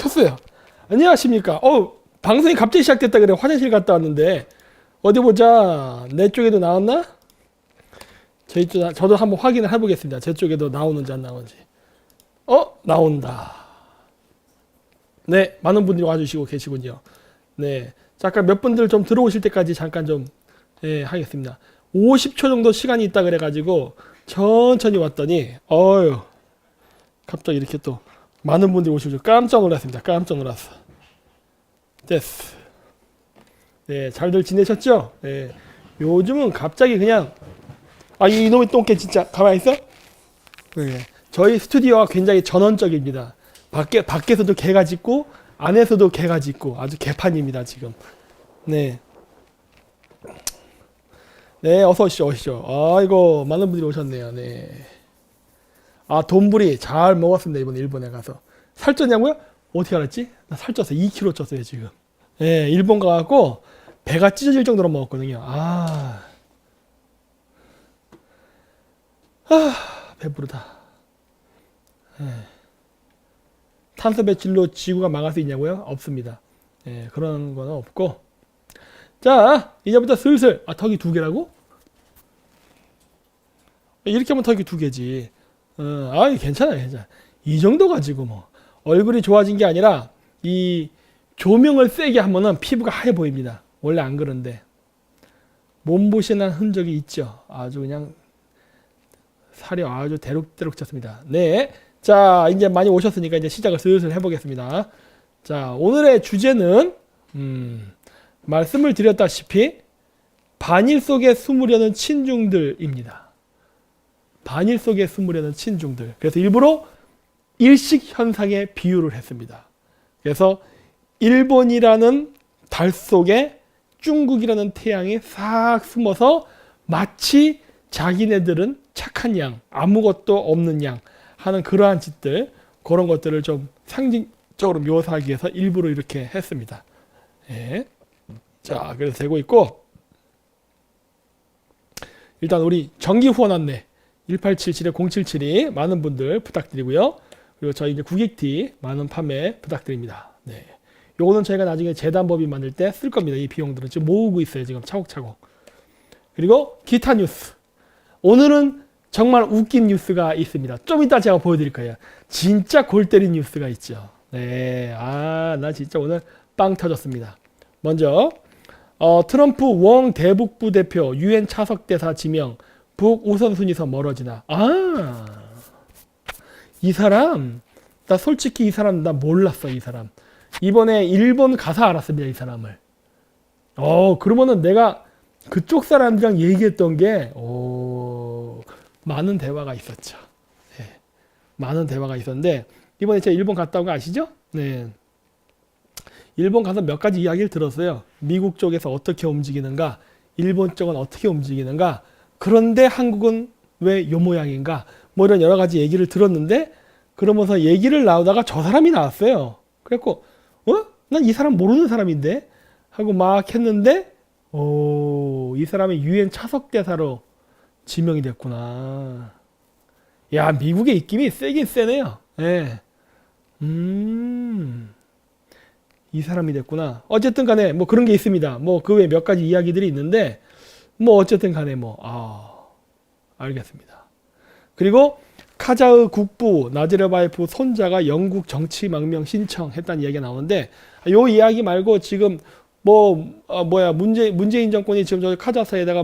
켰어요. 안녕하십니까. 방송이 갑자기 시작됐다 그래. 화장실 갔다 왔는데 어디 보자. 내 쪽에도 나왔나? 저도 한번 확인을 해보겠습니다. 제 쪽에도 나오는지 안 나오는지. 나온다. 네, 많은 분들이 와주시고 계시군요. 네, 잠깐 몇 분들 좀 들어오실 때까지 잠깐 좀 하겠습니다. 50초 정도 시간이 있다 그래가지고 천천히 왔더니 갑자기 이렇게 또 많은 분들이 오실 줄 깜짝 놀랐습니다. 깜짝 놀랐어. 됐어. 네, 잘들 지내셨죠? 네, 요즘은 갑자기 그냥 이놈의 똥개 진짜 가만히 있어? 네, 저희 스튜디오가 굉장히 전원적입니다. 밖에서도 개가 짖고 안에서도 개가 짖고 아주 개판입니다 지금. 네. 네, 어서 오시죠. 아이고, 많은 분들이 오셨네요. 네. 돈부리 잘 먹었습니다. 이번에 일본에 가서. 살쪘냐고요? 어떻게 알았지? 나 살쪘어. 2kg 쪘어요, 지금. 네, 일본 가갖고 배가 찢어질 정도로 먹었거든요. 배부르다. 네. 탄소 배출로 지구가 망할 수 있냐고요? 없습니다. 네, 그런 건 없고. 자, 이제부터 슬슬 턱이 2개라고? 이렇게 하면 턱이 2개지. 괜찮아. 이 정도 가지고 뭐 얼굴이 좋아진 게 아니라 이 조명을 세게 하면은 피부가 하얘 보입니다. 원래 안 그런데 몸보신한 흔적이 있죠. 아주 그냥 살이 아주 대룩대룩 쪘습니다. 네, 자 이제 많이 오셨으니까 이제 시작을 슬슬 해보겠습니다. 자, 오늘의 주제는 말씀을 드렸다시피 반일 속에 숨으려는 친중들입니다. 반일 속에 숨으려는 친중들. 그래서 일부러 일식 현상에 비유를 했습니다. 그래서 일본이라는 달 속에 중국이라는 태양이 싹 숨어서 마치 자기네들은 착한 양, 아무것도 없는 양 하는 그러한 짓들, 그런 것들을 좀 상징적으로 묘사하기 위해서 일부러 이렇게 했습니다. 예. 자, 그래서 되고 있고, 일단 우리 정기 후원 안내 1877-0772 많은 분들 부탁드리고요. 그리고 저희 이제 구객티 많은 판매 부탁드립니다. 네. 요거는 저희가 나중에 재단법인 만들 때 쓸 겁니다. 이 비용들은 지금 모으고 있어요. 지금 차곡차곡. 그리고 기타 뉴스. 오늘은 정말 웃긴 뉴스가 있습니다. 좀 이따 제가 보여드릴 거예요. 진짜 골 때린 뉴스가 있죠. 네. 나 진짜 오늘 빵 터졌습니다. 먼저 트럼프 웡 대북부 대표 유엔 차석대사 지명 북 우선순위에서 멀어지나. 이 사람 나 솔직히 이 사람 나 몰랐어. 이 사람 이번에 일본 가서 알았습니다. 이 사람을. 그러면은 내가 그쪽 사람들이랑 얘기했던 게 많은 대화가 있었죠. 네. 많은 대화가 있었는데 이번에 제가 일본 갔다 온 거 아시죠? 네. 일본 가서 몇 가지 이야기를 들었어요. 미국 쪽에서 어떻게 움직이는가, 일본 쪽은 어떻게 움직이는가, 그런데 한국은 왜 요 모양인가, 뭐 이런 여러 가지 얘기를 들었는데, 그러면서 얘기를 나오다가 저 사람이 나왔어요. 그래갖고 난 이 사람 모르는 사람인데 하고 막 했는데 이 사람이 유엔 차석대사로 지명이 됐구나. 야, 미국의 입김이 세긴 세네요. 네. 이 사람이 됐구나. 어쨌든 간에 뭐 그런 게 있습니다. 뭐 그 외에 몇 가지 이야기들이 있는데 뭐 어쨌든 간에 알겠습니다. 그리고 카자흐 국부 나제르바예프 손자가 영국 정치망명 신청했다는 이야기가 나오는데, 요 이야기 말고 지금 문재인 정권이 지금 저 카자흐에다가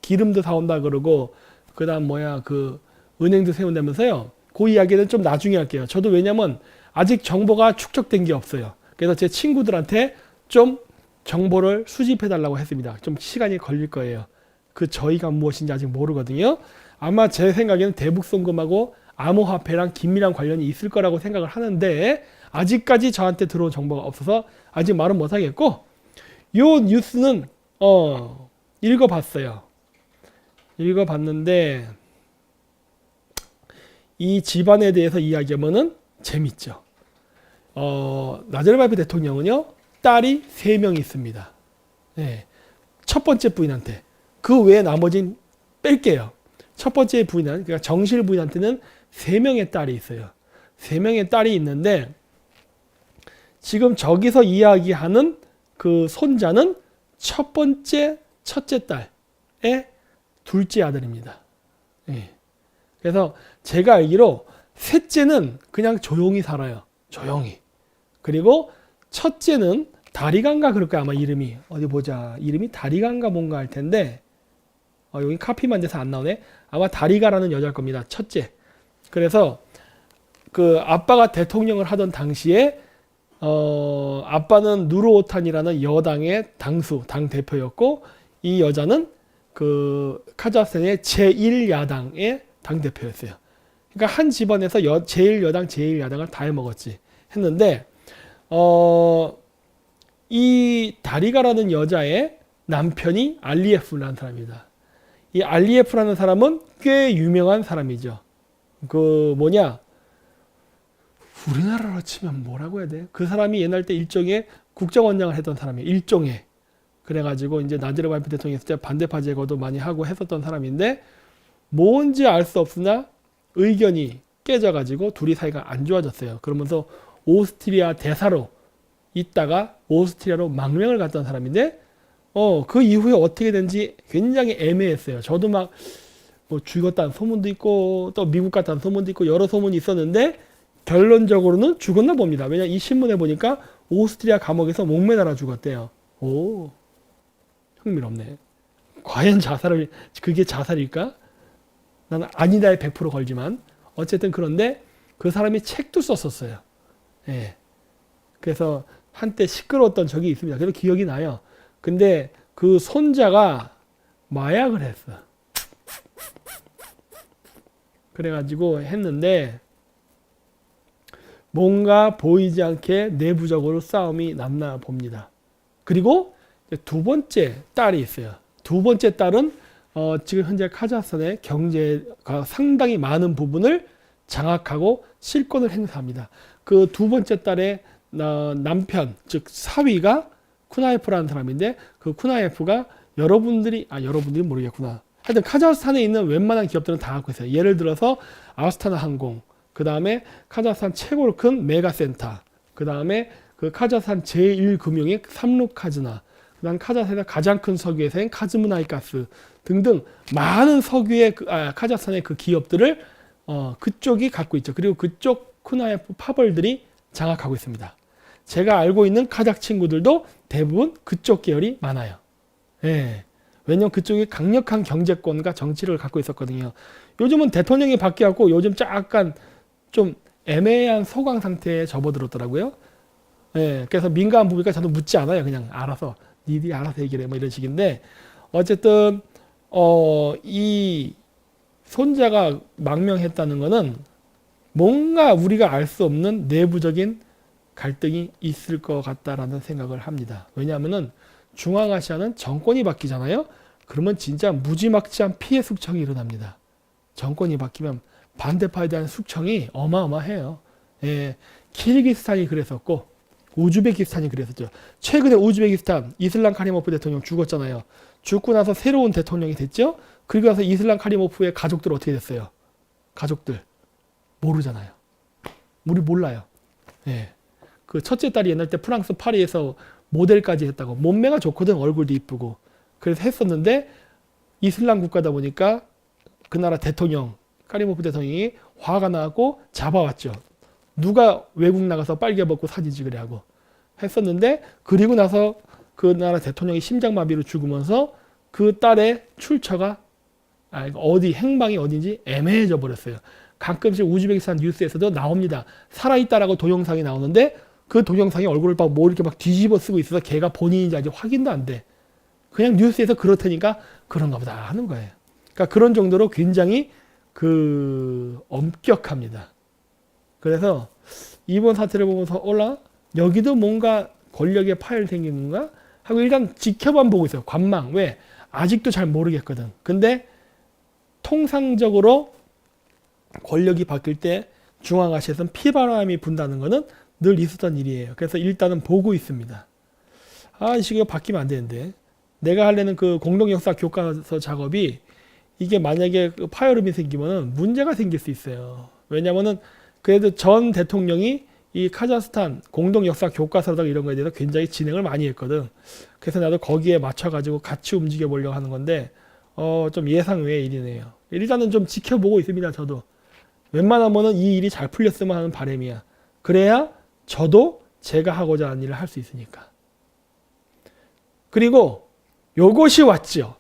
기름도 사온다 그러고, 그다음 그 은행도 세운다면서요. 그 이야기는 좀 나중에 할게요. 저도 왜냐면 아직 정보가 축적된 게 없어요. 그래서 제 친구들한테 좀 정보를 수집해 달라고 했습니다. 좀 시간이 걸릴 거예요. 그 저희가 무엇인지 아직 모르거든요. 아마 제 생각에는 대북송금하고 암호화폐랑 긴밀한 관련이 있을 거라고 생각을 하는데, 아직까지 저한테 들어온 정보가 없어서 아직 말은 못하겠고, 요 뉴스는 읽어봤어요. 읽어봤는데 이 집안에 대해서 이야기하면은 재밌죠. 나제르바예프 대통령은요, 딸이 3명이 있습니다. 네. 첫 번째 부인한테. 그 외에 나머지는 뺄게요. 첫 번째 부인은, 그러니까 정실 부인한테는 3명의 딸이 있어요. 3명의 딸이 있는데, 지금 저기서 이야기하는 그 손자는 첫째 딸의 둘째 아들입니다. 예. 그래서 제가 알기로 셋째는 그냥 조용히 살아요. 조용히. 그리고 첫째는 다리간가 그럴 거야 아마 이름이. 어디 보자. 이름이 다리간가 뭔가 할 텐데 여기 카피만 돼서 안 나오네. 아마 다리가라는 여자일 겁니다. 첫째. 그래서 그 아빠가 대통령을 하던 당시에 아빠는 누르오탄이라는 여당의 당 대표였고 이 여자는 그 카자흐스탄의 제1야당의 당 대표였어요. 그러니까 한 집안에서 제1여당, 제1야당을 다 해먹었지 했는데 이 다리가라는 여자의 남편이 알리예프라는 사람입니다. 이 알리예프라는 사람은 꽤 유명한 사람이죠. 그 뭐냐? 우리나라로 치면 뭐라고 해야 돼? 그 사람이 옛날 때 일종의 국정원장을 했던 사람이에요. 일종의. 그래가지고 이제 나지르바예프 대통령이 있을 때 반대파 제거도 많이 하고 했었던 사람인데 뭔지 알 수 없으나 의견이 깨져가지고 둘이 사이가 안 좋아졌어요. 그러면서 오스트리아 대사로 있다가 오스트리아로 망명을 갔던 사람인데 그 이후에 어떻게 된지 굉장히 애매했어요. 저도 막 뭐 죽었다는 소문도 있고 또 미국 갔다는 소문도 있고 여러 소문이 있었는데 결론적으로는 죽었나 봅니다. 왜냐 이 신문에 보니까 오스트리아 감옥에서 목매달아 죽었대요. 오, 흥미롭네. 과연 그게 자살일까? 나는 아니다에 100% 걸지만 어쨌든 그런데 그 사람이 책도 썼었어요. 예. 그래서 한때 시끄러웠던 적이 있습니다. 그래서 기억이 나요. 근데 그 손자가 마약을 했어. 그래가지고 했는데 뭔가 보이지 않게 내부적으로 싸움이 났나 봅니다. 그리고 두 번째 딸이 있어요. 두 번째 딸은 지금 현재 카자흐스탄의 경제가 상당히 많은 부분을 장악하고 실권을 행사합니다. 그 두 번째 딸의 남편, 즉 사위가 쿠나예프라는 사람인데 그 쿠나예프가 여러분들이 모르겠구나. 하여튼 카자흐스탄에 있는 웬만한 기업들은 다 갖고 있어요. 예를 들어서 아스타나 항공, 그 다음에 카자흐스탄 최고로 큰 메가센터, 그 다음에 그 카자흐스탄 제1금융의 삼루카즈나, 그 다음 카자흐스탄의 가장 큰 석유 회사인 카즈무나이가스 등등 많은 석유의 카자흐스탄의 그 기업들을 그쪽이 갖고 있죠. 그리고 그쪽 쿠나예프 파벌들이 장악하고 있습니다. 제가 알고 있는 카자흐 친구들도 대부분 그쪽 계열이 많아요. 예. 왜냐면 그쪽이 강력한 경제권과 정치를 갖고 있었거든요. 요즘은 대통령이 바뀌었고 요즘 약간 좀 애매한 소강 상태에 접어들었더라고요. 예, 그래서 민감한 부분이니까 저도 묻지 않아요. 그냥 알아서 니들이 알아서 얘기를 해 뭐 이런 식인데 어쨌든 이 손자가 망명했다는 거는 뭔가 우리가 알 수 없는 내부적인 갈등이 있을 것 같다라는 생각을 합니다. 왜냐하면은 중앙아시아는 정권이 바뀌잖아요. 그러면 진짜 무지막지한 피해 숙청이 일어납니다. 정권이 바뀌면 반대파에 대한 숙청이 어마어마해요. 예, 키르기스탄이 그랬었고 우즈베키스탄이 그랬었죠. 최근에 우즈베키스탄 이슬람 카리모프 대통령 죽었잖아요. 죽고 나서 새로운 대통령이 됐죠. 그리고 나서 이슬람 카리모프의 가족들 어떻게 됐어요? 가족들 모르잖아요. 우리 몰라요. 예, 그 첫째 딸이 옛날 때 프랑스 파리에서 모델까지 했다고. 몸매가 좋거든. 얼굴도 이쁘고. 그래서 했었는데 이슬람 국가다 보니까 그 나라 대통령 카리모프 대통령이 화가 나고 잡아왔죠. 누가 외국 나가서 빨개 벗고 사진 찍으려 하고 했었는데 그리고 나서 그 나라 대통령이 심장마비로 죽으면서 그 딸의 출처가 행방이 어딘지 애매해져 버렸어요. 가끔씩 우즈베키스탄 뉴스에서도 나옵니다. 살아있다라고 동영상이 나오는데 그 동영상이 얼굴을 뭐 이렇게 막 뒤집어 쓰고 있어서 걔가 본인인지 아직 확인도 안 돼. 그냥 뉴스에서 그렇다니까 그런가 보다 하는 거예요. 그러니까 그런 정도로 굉장히 엄격합니다. 그래서 이번 사태를 보면서 여기도 뭔가 권력의 파열 생기는가 하고 일단 지켜만 보고 있어요. 관망. 왜? 아직도 잘 모르겠거든. 근데 통상적으로 권력이 바뀔 때 중앙아시아에서는 피바람이 분다는 거는 늘 있었던 일이에요. 그래서 일단은 보고 있습니다. 이 시기가 바뀌면 안 되는데 내가 하려는 그 공동역사 교과서 작업이 이게 만약에 파열음이 생기면은 문제가 생길 수 있어요. 왜냐면은 그래도 전 대통령이 이 카자흐스탄 공동 역사 교과서당 이런 거에 대해서 굉장히 진행을 많이 했거든. 그래서 나도 거기에 맞춰가지고 같이 움직여 보려고 하는 건데, 좀 예상 외의 일이네요. 일단은 좀 지켜보고 있습니다, 저도. 웬만하면은 이 일이 잘 풀렸으면 하는 바람이야. 그래야 저도 제가 하고자 하는 일을 할 수 있으니까. 그리고 요것이 왔죠.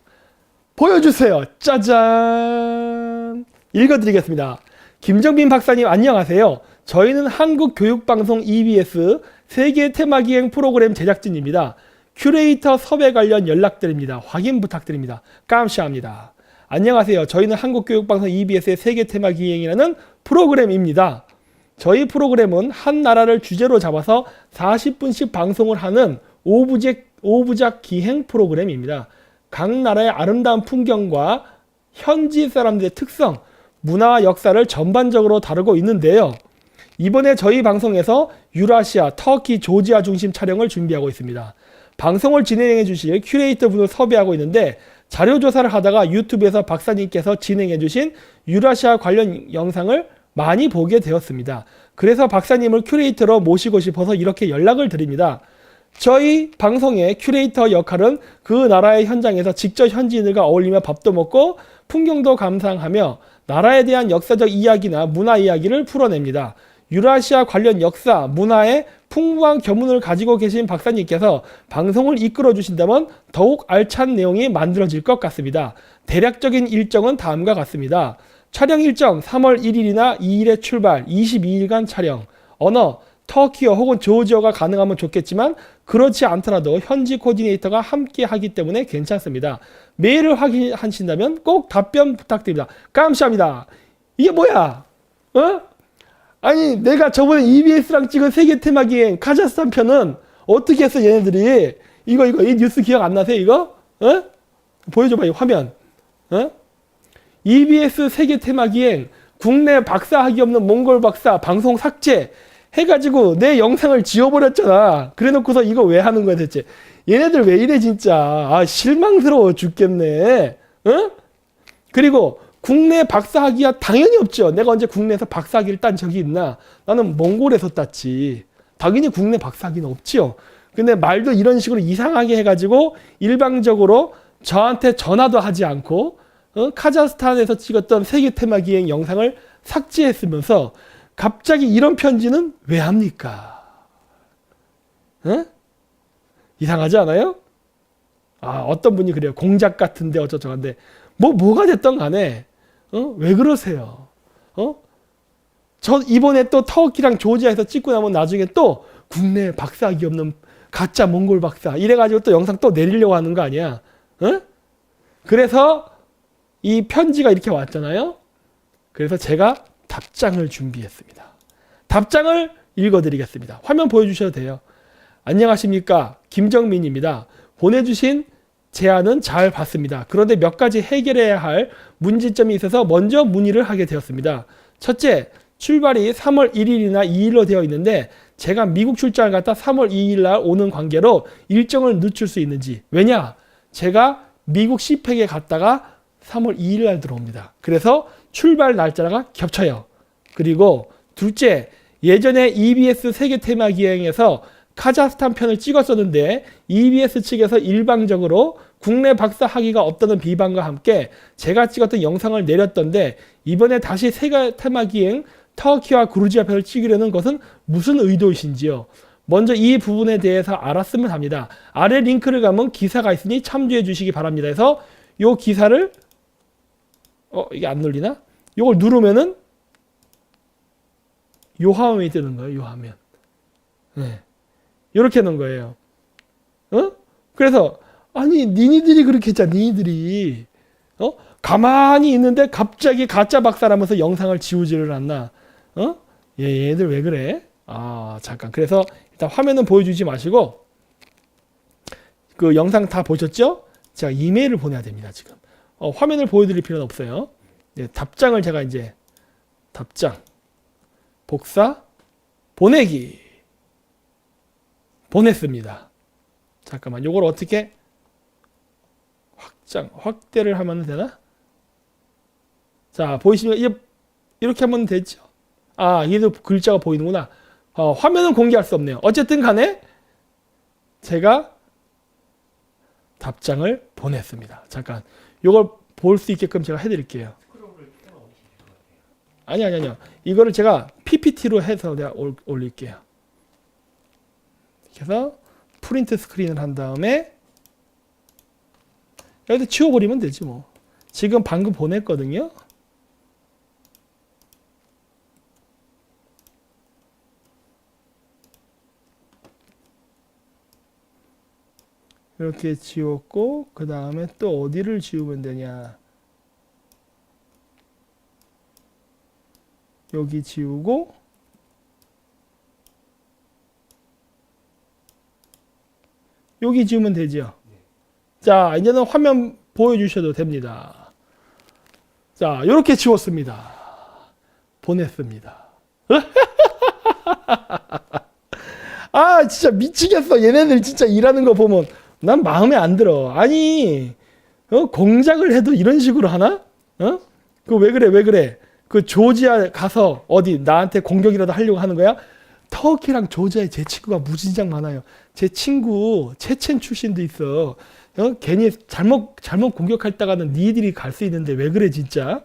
보여주세요. 짜잔. 읽어드리겠습니다. 김정빈 박사님 안녕하세요. 저희는 한국교육방송 EBS 세계 테마기행 프로그램 제작진입니다. 큐레이터 섭외 관련 연락드립니다. 확인 부탁드립니다. 감사합니다. 안녕하세요. 저희는 한국교육방송 EBS의 세계 테마기행이라는 프로그램입니다. 저희 프로그램은 한 나라를 주제로 잡아서 40분씩 방송을 하는 5부작 기행 프로그램입니다. 각 나라의 아름다운 풍경과 현지 사람들의 특성, 문화와 역사를 전반적으로 다루고 있는데요. 이번에 저희 방송에서 유라시아, 터키, 조지아 중심 촬영을 준비하고 있습니다. 방송을 진행해 주실 큐레이터 분을 섭외하고 있는데 자료조사를 하다가 유튜브에서 박사님께서 진행해 주신 유라시아 관련 영상을 많이 보게 되었습니다. 그래서 박사님을 큐레이터로 모시고 싶어서 이렇게 연락을 드립니다. 저희 방송의 큐레이터 역할은 그 나라의 현장에서 직접 현지인들과 어울리며 밥도 먹고 풍경도 감상하며 나라에 대한 역사적 이야기나 문화 이야기를 풀어냅니다. 유라시아 관련 역사, 문화에 풍부한 견문을 가지고 계신 박사님께서 방송을 이끌어 주신다면 더욱 알찬 내용이 만들어질 것 같습니다. 대략적인 일정은 다음과 같습니다. 촬영 일정 3월 1일이나 2일에 출발, 22일간 촬영. 언어, 터키어 혹은 조지어가 가능하면 좋겠지만 그렇지 않더라도 현지 코디네이터가 함께 하기 때문에 괜찮습니다. 메일을 확인하신다면 꼭 답변 부탁드립니다. 감사합니다. 이게 뭐야? 아니 내가 저번에 EBS랑 찍은 세계 테마기행 카자흐스탄 편은 어떻게 했어 얘네들이? 이거 이 뉴스 기억 안 나세요 이거? 보여줘봐 이 화면. EBS 세계 테마기행 국내 박사학위 없는 몽골 박사 방송 삭제 해가지고 내 영상을 지워버렸잖아. 그래놓고서 이거 왜 하는 거야 대체? 얘네들 왜 이래 진짜. 아 실망스러워 죽겠네. 그리고 국내 박사학위야 당연히 없죠. 내가 언제 국내에서 박사학위를 딴 적이 있나? 나는 몽골에서 땄지. 당연히 국내 박사학위는 없지요. 근데 말도 이런 식으로 이상하게 해가지고 일방적으로 저한테 전화도 하지 않고 카자흐스탄에서 찍었던 세계 테마기행 영상을 삭제했으면서 갑자기 이런 편지는 왜 합니까? 이상하지 않아요? 아, 어떤 분이 그래요. 공작 같은데 어쩌저건데 뭐가 됐던 간에 왜 그러세요? 저 이번에 또 터키랑 조지아에서 찍고 나면 나중에 또 국내 박사학위 없는 가짜 몽골 박사 이래가지고 또 영상 또 내리려고 하는 거 아니야? 그래서 이 편지가 이렇게 왔잖아요. 그래서 제가 답장을 준비했습니다. 답장을 읽어드리겠습니다. 화면 보여주셔도 돼요. 안녕하십니까? 김정민입니다. 보내주신 제안은 잘 봤습니다. 그런데 몇 가지 해결해야 할 문제점이 있어서 먼저 문의를 하게 되었습니다. 첫째, 출발이 3월 1일이나 2일로 되어 있는데 제가 미국 출장을 갔다 3월 2일 날 오는 관계로 일정을 늦출 수 있는지. 왜냐? 제가 미국 시팩에 갔다가 3월 2일 날 들어옵니다. 그래서 출발 날짜가 겹쳐요. 그리고 둘째, 예전에 EBS 세계 테마 기행에서 카자흐스탄 편을 찍었었는데 EBS 측에서 일방적으로 국내 박사 학위가 없다는 비방과 함께 제가 찍었던 영상을 내렸던데 이번에 다시 세계 테마 기행 터키와 그루지아 편을 찍으려는 것은 무슨 의도이신지요? 먼저 이 부분에 대해서 알았으면 합니다. 아래 링크를 가면 기사가 있으니 참조해 주시기 바랍니다. 해서 이 기사를 이게 안 눌리나? 이걸 누르면은 요 화면이 뜨는 거예요. 요 화면. 네. 이렇게 하는 거예요. 그래서 아니 니네들이 그렇게 했잖아. 니네들이 가만히 있는데 갑자기 가짜 박사라면서 영상을 지우지를 않나? 얘들 왜 그래? 아 잠깐. 그래서 일단 화면은 보여주지 마시고 그 영상 다 보셨죠? 제가 이메일을 보내야 됩니다. 지금 화면을 보여드릴 필요는 없어요. 네, 답장을 제가 이제 답장 복사 보내기 보냈습니다. 잠깐만 요걸 어떻게 확대를 하면 되나? 자 보이시면 이렇게 하면 되죠. 아 얘도 글자가 보이는구나. 화면은 공개할 수 없네요. 어쨌든 간에 제가 답장을 보냈습니다. 잠깐 이걸 볼 수 있게끔 제가 해드릴게요. 아니요. 이거를 제가 PPT로 해서 내가 올릴게요. 그래서 프린트 스크린을 한 다음에 여기서 지워버리면 되지 뭐. 지금 방금 보냈거든요. 이렇게 지웠고 그 다음에 또 어디를 지우면 되냐. 여기 지우고 여기 지우면 되죠. 자, 이제는 화면 보여주셔도 됩니다. 자, 이렇게 지웠습니다. 보냈습니다. 아, 진짜 미치겠어. 얘네들 진짜 일하는 거 보면 난 마음에 안 들어. 아니, 공작을 해도 이런 식으로 하나? 그 왜 그래? 그 조지아 가서 어디 나한테 공격이라도 하려고 하는 거야? 터키랑 조지아에 제 친구가 무진장 많아요. 제 친구 체첸 출신도 있어. 괜히 잘못 공격했다가는 니들이 갈 수 있는데 왜 그래 진짜?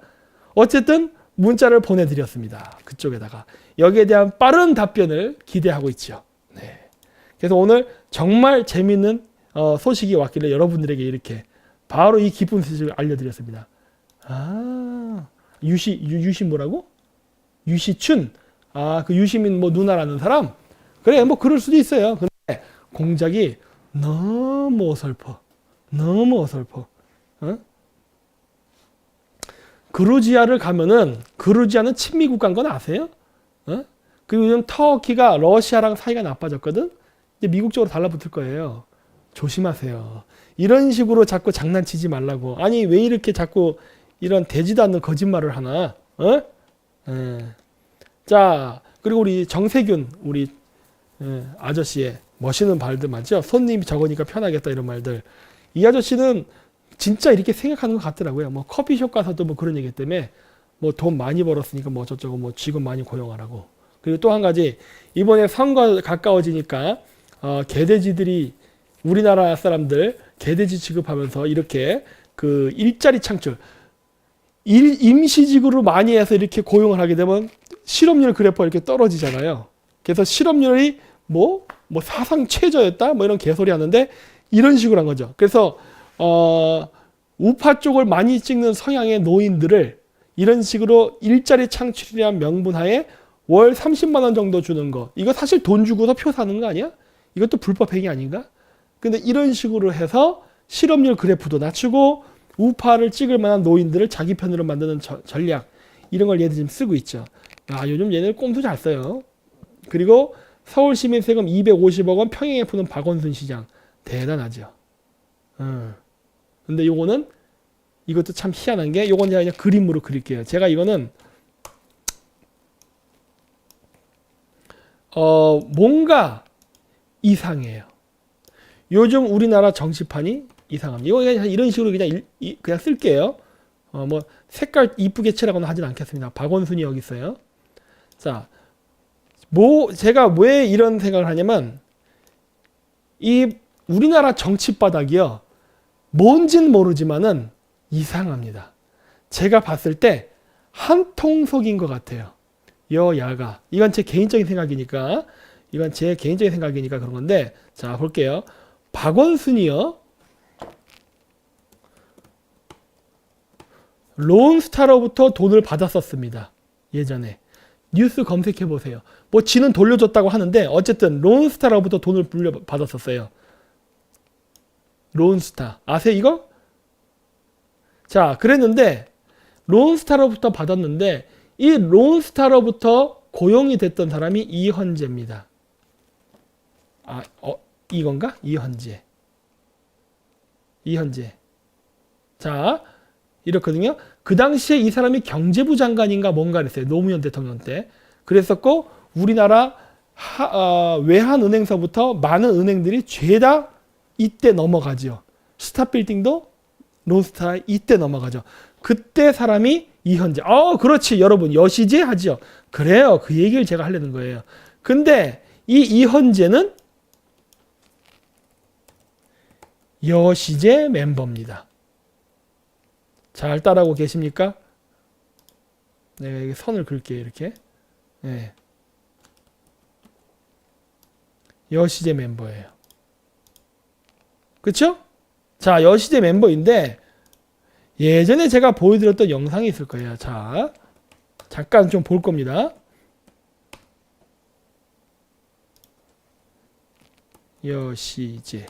어쨌든 문자를 보내드렸습니다. 그쪽에다가 여기에 대한 빠른 답변을 기대하고 있죠. 네. 그래서 오늘 정말 재밌는 소식이 왔길래 여러분들에게 이렇게 바로 이 기쁜 소식을 알려드렸습니다. 아, 유시 뭐라고? 유시춘. 아, 그 유시민 뭐 누나라는 사람? 그래, 뭐 그럴 수도 있어요. 근데 공작이 너무 어설퍼. 그루지아를 가면은 그루지아는 친미 국가인 건 아세요? 그리고 요즘 터키가 러시아랑 사이가 나빠졌거든. 이제 미국 쪽으로 달라붙을 거예요. 조심하세요. 이런 식으로 자꾸 장난치지 말라고. 아니 왜 이렇게 자꾸 이런 되지도 않는 거짓말을 하나? 자, 그리고 우리 정세균 우리 아저씨의 멋있는 말들 맞죠? 손님이 적으니까 편하겠다 이런 말들. 이 아저씨는 진짜 이렇게 생각하는 것 같더라고요. 뭐 커피숍 가서도 뭐 그런 얘기 때문에 뭐 돈 많이 벌었으니까 뭐 어쩌고 뭐 직원 많이 고용하라고. 그리고 또 한 가지 이번에 선거 가까워지니까 개돼지들이 우리나라 사람들 개돼지 취급하면서 이렇게 그 일자리 창출 임시직으로 많이 해서 이렇게 고용을 하게 되면 실업률 그래프가 이렇게 떨어지잖아요. 그래서 실업률이 뭐 사상 최저였다 뭐 이런 개소리 하는데 이런 식으로 한 거죠. 그래서 우파 쪽을 많이 찍는 성향의 노인들을 이런 식으로 일자리 창출이라는 명분하에 월 30만 원 정도 주는 거. 이거 사실 돈 주고서 표 사는 거 아니야? 이것도 불법 행위 아닌가? 근데 이런 식으로 해서 실업률 그래프도 낮추고 우파를 찍을 만한 노인들을 자기 편으로 만드는 전략. 이런 걸 얘들 지금 쓰고 있죠. 아, 요즘 얘네들 꼼수 잘 써요. 그리고 서울시민 세금 250억 원 평행에 푸는 박원순 시장. 대단하죠. 근데 요거는 이것도 참 희한한 게 요건 제가 그냥 그림으로 그릴게요. 제가 이거는 뭔가 이상해요. 요즘 우리나라 정치판이 이상합니다. 이거 그냥 이런 식으로 그냥 쓸게요. 뭐 색깔 이쁘게 칠하거나 하진 않겠습니다. 박원순이 여기 있어요. 자, 제가 왜 이런 생각을 하냐면 이 우리나라 정치 바닥이요. 뭔진 모르지만은 이상합니다. 제가 봤을 때 한통속인 것 같아요. 여야가. 이건 제 개인적인 생각이니까 그런 건데 자 볼게요. 박원순이요. 론스타로부터 돈을 받았었습니다. 예전에. 뉴스 검색해 보세요. 뭐 지는 돌려줬다고 하는데 어쨌든 론스타로부터 돈을 받았었어요. 론스타. 아세요 이거? 자, 그랬는데 론스타로부터 받았는데 이 론스타로부터 고용이 됐던 사람이 이헌재입니다. 이건가? 이헌재. 자, 이렇거든요. 그 당시에 이 사람이 경제부 장관인가 뭔가 그랬어요. 노무현 대통령 때. 그랬었고 우리나라 외환은행서부터 많은 은행들이 죄다 이때 넘어가죠. 스타빌딩도 론스타 이때 넘어가죠. 그때 사람이 이헌재. 그렇지 여러분 여시제 하죠. 그래요. 그 얘기를 제가 하려는 거예요. 근데 이 이헌재는 여시제 멤버입니다. 잘 따라하고 계십니까? 내가 여기 선을 그을게요. 이렇게. 네. 여시제 멤버예요. 그쵸? 자, 여시제 멤버인데 예전에 제가 보여드렸던 영상이 있을 거예요. 자, 잠깐 좀 볼 겁니다. 여시제.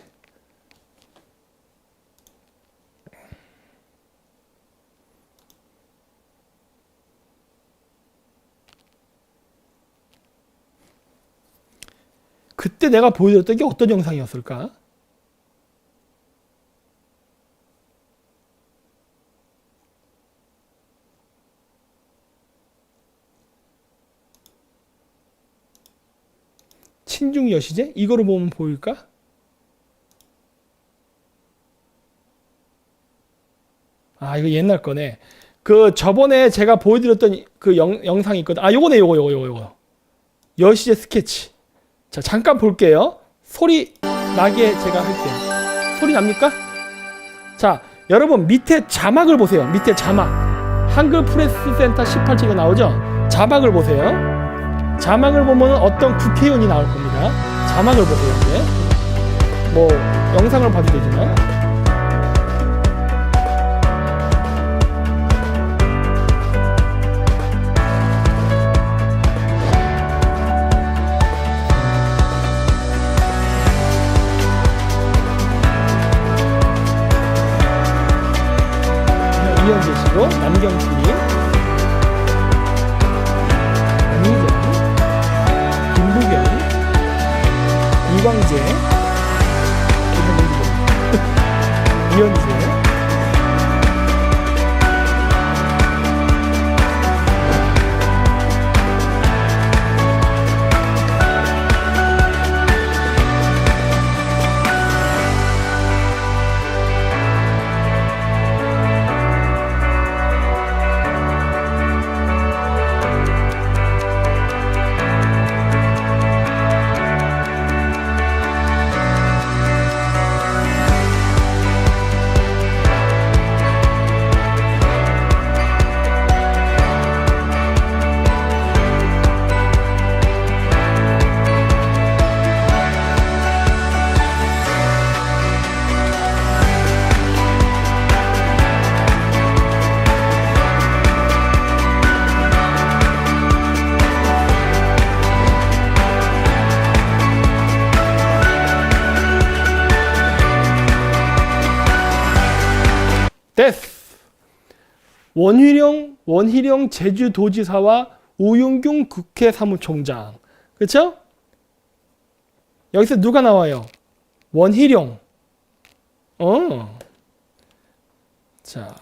그때 내가 보여드렸던 게 어떤 영상이었을까? 친중 여시제? 이거로 보면 보일까? 아, 이거 옛날 거네. 그 저번에 제가 보여드렸던 그 영상이 있거든. 아, 요거네, 요거. 여시제 스케치. 자, 잠깐 볼게요. 소리 나게 제가 할게요. 소리 납니까? 자, 여러분 밑에 자막을 보세요. 밑에 자막. 한글 프레스 센터 18층에 나오죠? 자막을 보세요. 자막을 보면 어떤 국회의원이 나올 겁니다. 자막을 보세요. 이제. 뭐 영상을 봐도 되지만. 이현재시고 남경필이 안희정 김부경 이광재 이현재 데스. 원희룡 제주도지사와 우윤경 국회 사무총장. 그렇죠? 여기서 누가 나와요? 원희룡. 자.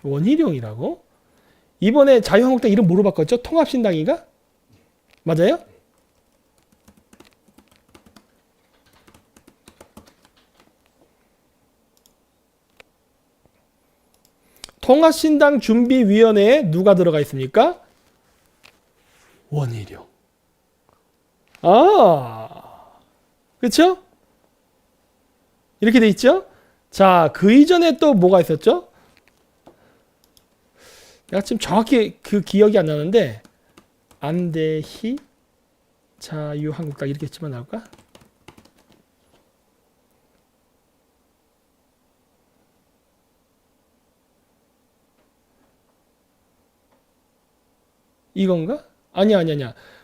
원희룡이라고? 이번에 자유한국당 이름 뭐로 바꿨죠? 통합신당인가? 맞아요? 통합신당 준비위원회에 누가 들어가 있습니까? 원희룡. 아, 그렇죠? 이렇게 돼 있죠? 자, 그 이전에 또 뭐가 있었죠? 내가 지금 정확히 그 기억이 안 나는데 안대희 자유한국당 이렇게 치면 나올까? 이건가? 아니야.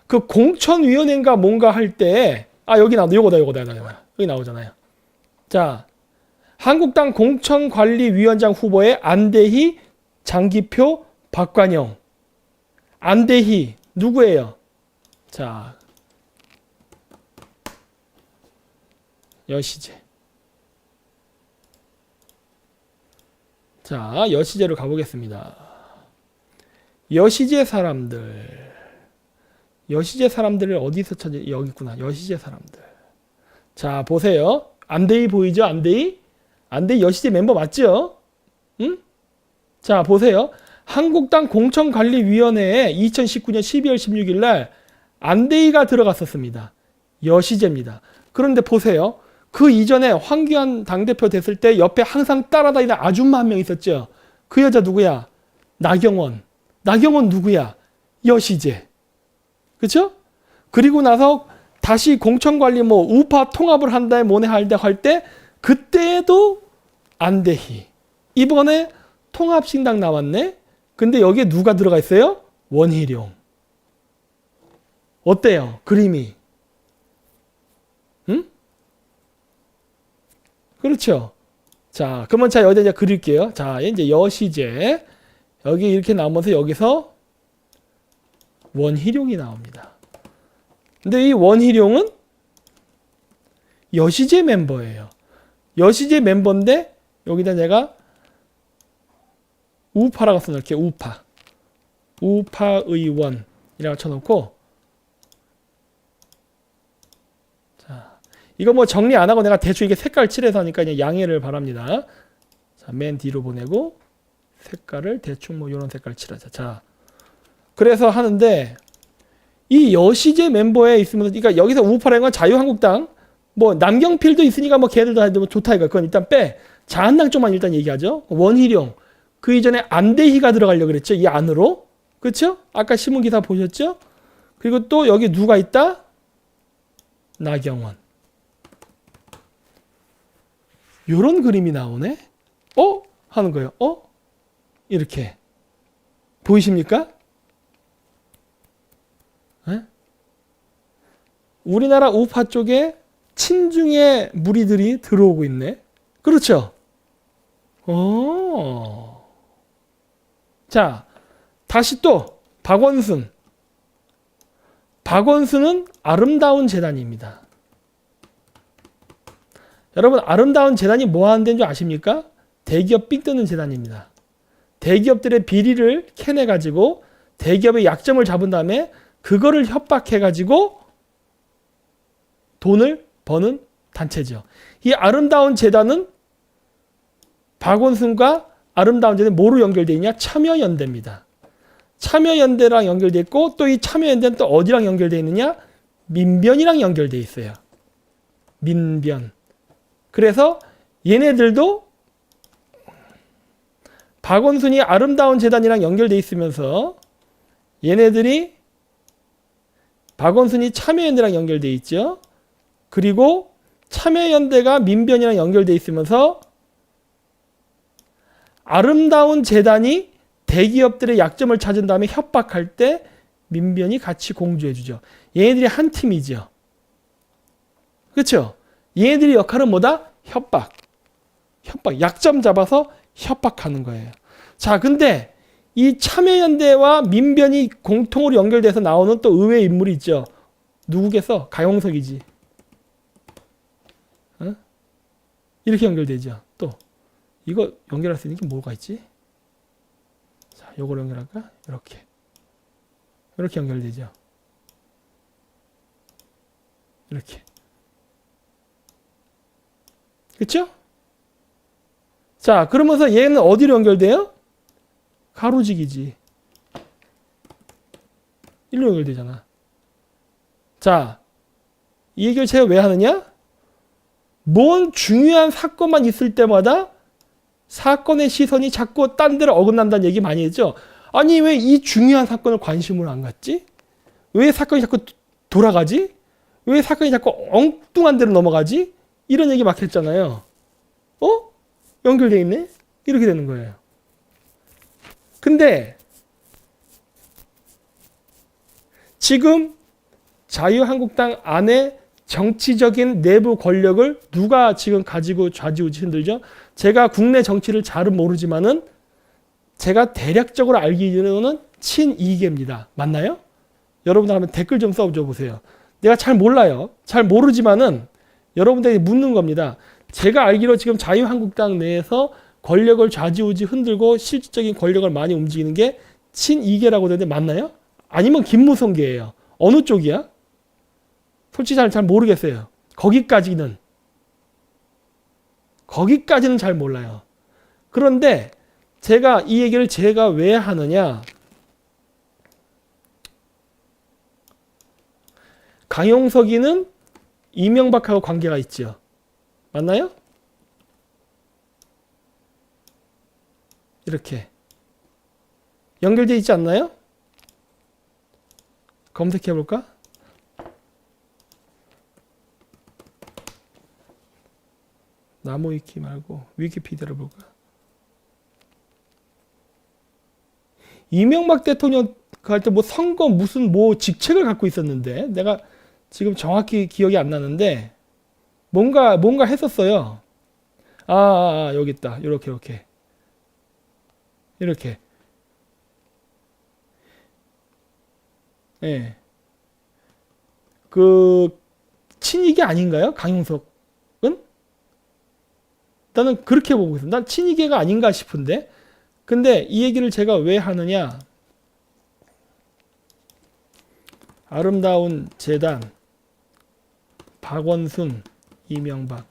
그 공천위원회인가 뭔가 할 때, 여기 요거다. 여기 나오잖아요. 자, 한국당 공천관리위원장 후보에 안대희, 장기표, 박관영. 안대희, 누구예요? 자, 여시제. 자, 여시제로 가보겠습니다. 여시제 사람들을 어디서 찾아? 여기 있구나. 여시제 사람들. 자, 보세요. 안대희 보이죠? 안대희 여시제 멤버 맞죠? 응? 자, 보세요. 한국당 공천관리위원회에 2019년 12월 16일 날 안대희가 들어갔었습니다. 여시제입니다. 그런데 보세요. 그 이전에 황교안 당대표 됐을 때 옆에 항상 따라다니는 아줌마 한 명 있었죠. 그 여자 누구야? 나경원. 나경원 누구야? 여시제. 그렇죠? 그리고 나서 다시 공천관리 뭐 우파 통합을 한다 뭐네 할 때 그때도 안대희. 이번에 통합신당 나왔네. 근데 여기에 누가 들어가 있어요? 원희룡. 어때요? 그림이. 응? 그렇죠. 자, 그러면 자 여기다 이제 그릴게요. 자, 이제 여시제. 여기 이렇게 나오면서 여기서 원희룡이 나옵니다. 근데 이 원희룡은 여시제 멤버예요. 여시제 멤버인데 여기다 내가 우파라고 써놓을게요. 우파. 우파 의원이라고 쳐놓고 자, 이거 뭐 정리 안 하고 내가 대충 이게 색깔 칠해서 하니까 그냥 양해를 바랍니다. 자, 맨 뒤로 보내고 색깔을 대충 뭐 이런 색깔 칠하자. 자, 그래서 하는데 이 여시제 멤버에 있으면서 그러니까 여기서 우파라는 건 자유한국당 뭐 남경필도 있으니까 뭐 걔들도 뭐 좋다 이거 그건 일단 빼. 자한당 쪽만 일단 얘기하죠. 원희룡 그 이전에 안대희가 들어가려고 그랬죠. 이 안으로. 그렇죠? 아까 신문기사 보셨죠? 그리고 또 여기 누가 있다? 나경원. 요런 그림이 나오네. 하는 거예요. 이렇게. 보이십니까? 에? 우리나라 우파 쪽에 친중의 무리들이 들어오고 있네. 그렇죠? 자, 다시 또 박원순. 박원순은 아름다운 재단입니다. 여러분 아름다운 재단이 뭐 하는 데인 줄 아십니까? 대기업 삥 뜯는 재단입니다. 대기업들의 비리를 캐내가지고 대기업의 약점을 잡은 다음에 그거를 협박해가지고 돈을 버는 단체죠. 이 아름다운 재단은 박원순과 아름다운 재단이 뭐로 연결되어 있냐? 참여연대입니다. 참여연대랑 연결되어 있고 또 이 참여연대는 또 어디랑 연결되어 있느냐? 민변이랑 연결되어 있어요. 민변. 그래서 얘네들도 박원순이 아름다운 재단이랑 연결되어 있으면서 얘네들이 박원순이 참여연대랑 연결되어 있죠. 그리고 참여연대가 민변이랑 연결되어 있으면서 아름다운 재단이 대기업들의 약점을 찾은 다음에 협박할 때 민변이 같이 공조해주죠. 얘네들이 한 팀이죠. 그렇죠? 얘네들의 역할은 뭐다? 협박. 약점 잡아서 협박하는 거예요. 자, 근데 이 참여연대와 민변이 공통으로 연결돼서 나오는 또 의외의 인물이 있죠. 누구겠어? 가용석이지. 이렇게 연결되죠. 또 이거 연결할 수 있는 게 뭐가 있지? 자, 요걸 연결할까? 이렇게 연결되죠. 이렇게. 그렇죠? 자, 그러면서 얘는 어디로 연결돼요? 가로지기지. 일로 연결되잖아. 자, 이 얘기를 제가 왜 하느냐? 뭔 중요한 사건만 있을 때마다 사건의 시선이 자꾸 딴 데로 어긋난다는 얘기 많이 했죠. 아니 왜 이 중요한 사건을 관심을 안 갖지? 왜 사건이 자꾸 돌아가지? 왜 사건이 자꾸 엉뚱한 데로 넘어가지? 이런 얘기 막 했잖아요. 연결돼 있네? 이렇게 되는 거예요. 근데 지금 자유한국당 안에 정치적인 내부 권력을 누가 지금 가지고 좌지우지 흔들죠? 제가 국내 정치를 잘은 모르지만은 제가 대략적으로 알기로는 친이계입니다. 맞나요? 여러분들 한번 댓글 좀 써줘 보세요. 내가 잘 몰라요. 잘 모르지만은 여러분들이 묻는 겁니다. 제가 알기로 지금 자유한국당 내에서 권력을 좌지우지 흔들고 실질적인 권력을 많이 움직이는 게 친이계라고 되는데 맞나요? 아니면 김무성계예요. 어느 쪽이야? 솔직히 잘 모르겠어요. 거기까지는 잘 몰라요. 그런데 제가 이 얘기를 제가 왜 하느냐? 강용석이는 이명박하고 관계가 있죠. 맞나요? 이렇게 연결되어 있지 않나요? 검색해 볼까? 나무위키 말고 위키피디아를 볼까? 이명박 대통령 할 때 뭐 선거 무슨 뭐 직책을 갖고 있었는데 내가 지금 정확히 기억이 안 나는데 뭔가 했었어요. 여기 있다. 이렇게 예. 그 친이계 아닌가요? 강용석은? 나는 그렇게 보고 있어. 난 친이계가 아닌가 싶은데. 근데 이 얘기를 제가 왜 하느냐? 아름다운 재단, 박원순, 이명박.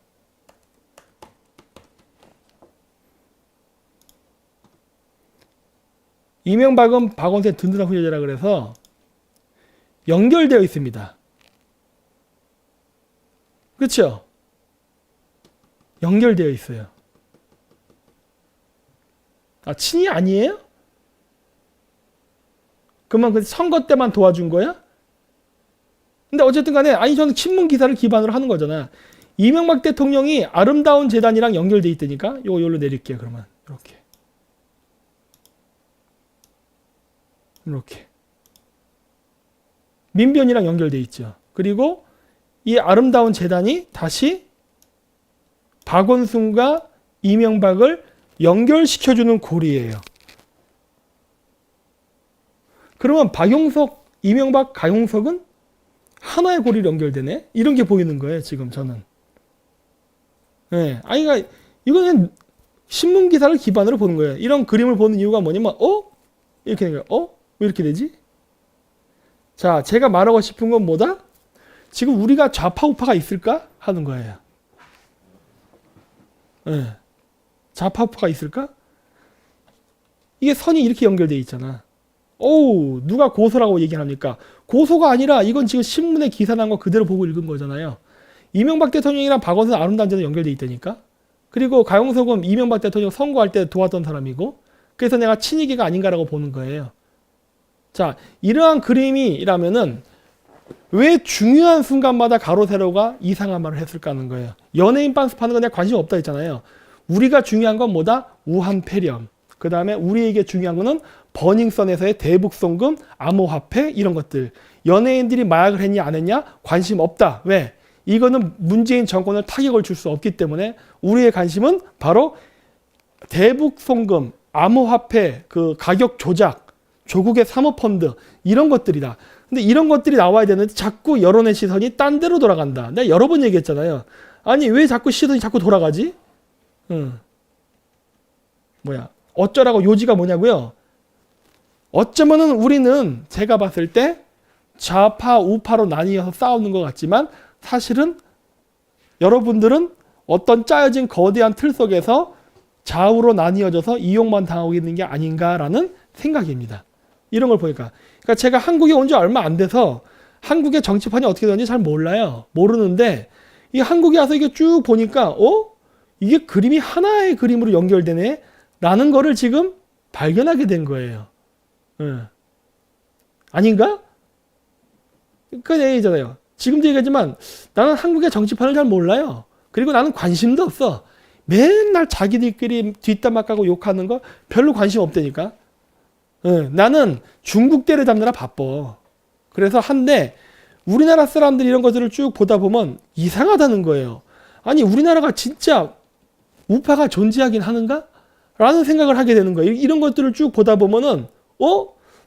이명박은 박원순의 든든한 후계자라 그래서 연결되어 있습니다. 그렇죠? 연결되어 있어요. 친이 아니에요? 그러면 그 선거 때만 도와준 거야? 근데 어쨌든 간에 저는 신문 기사를 기반으로 하는 거잖아. 이명박 대통령이 아름다운 재단이랑 연결돼 있다니까. 요걸로 내릴게요. 그러면 이렇게 민변이랑 연결돼 있죠. 그리고 이 아름다운 재단이 다시 박원순과 이명박을 연결시켜주는 고리예요. 그러면 박용석, 이명박, 강용석은 하나의 고리로 연결되네? 이런 게 보이는 거예요, 지금 저는. 네. 이거는 신문 기사를 기반으로 보는 거예요. 이런 그림을 보는 이유가 뭐냐면, 이렇게 되는 거예요. 왜 이렇게 되지? 자, 제가 말하고 싶은 건 뭐다? 지금 우리가 좌파 우파가 있을까? 하는 거예요. 네. 좌파 우파가 있을까? 이게 선이 이렇게 연결되어 있잖아. 누가 고소라고 얘기를 합니까? 고소가 아니라 이건 지금 신문에 기사 난 거 그대로 보고 읽은 거잖아요. 이명박 대통령이랑 박원순 아름다운 재단 연결돼 있다니까. 그리고 강용석은 이명박 대통령 선거할 때 도왔던 사람이고, 그래서 내가 친이계가 아닌가라고 보는 거예요. 자, 이러한 그림이라면은 왜 중요한 순간마다 가로 세로가 이상한 말을 했을까 하는 거예요. 연예인 빤스 파는 건 내가 관심 없다 했잖아요. 우리가 중요한 건 뭐다? 우한폐렴. 그 다음에 우리에게 중요한 거는 버닝썬에서의 대북송금, 암호화폐 이런 것들. 연예인들이 마약을 했냐 안 했냐 관심 없다. 왜? 이거는 문재인 정권을 타격을 줄 수 없기 때문에 우리의 관심은 바로 대북송금, 암호화폐 그 가격 조작, 조국의 사모펀드 이런 것들이다. 근데 이런 것들이 나와야 되는데 자꾸 여론의 시선이 딴 데로 돌아간다. 내가 여러 번 얘기했잖아요. 왜 자꾸 시선이 자꾸 돌아가지? 어쩌라고 요지가 뭐냐고요? 어쩌면은 우리는 제가 봤을 때 좌파 우파로 나뉘어서 싸우는 것 같지만 사실은 여러분들은 어떤 짜여진 거대한 틀 속에서 좌우로 나뉘어져서 이용만 당하고 있는 게 아닌가라는 생각입니다. 이런 걸 보니까. 그러니까 제가 한국에 온 지 얼마 안 돼서 한국의 정치판이 어떻게 되는지 잘 몰라요. 모르는데 이 한국에 와서 이게 쭉 보니까 이게 그림이 하나의 그림으로 연결되네 라는 거를 지금 발견하게 된 거예요. 아닌가? 그 얘기잖아요. 지금도 얘기하지만 나는 한국의 정치판을 잘 몰라요. 그리고 나는 관심도 없어. 맨날 자기들끼리 뒷담화 까고 욕하는 거 별로 관심 없다니까. 나는 중국 때를 잡느라 바빠. 그래서 한데 우리나라 사람들이 이런 것들을 쭉 보다 보면 이상하다는 거예요. 우리나라가 진짜 우파가 존재하긴 하는가? 라는 생각을 하게 되는 거예요. 이런 것들을 쭉 보다 보면은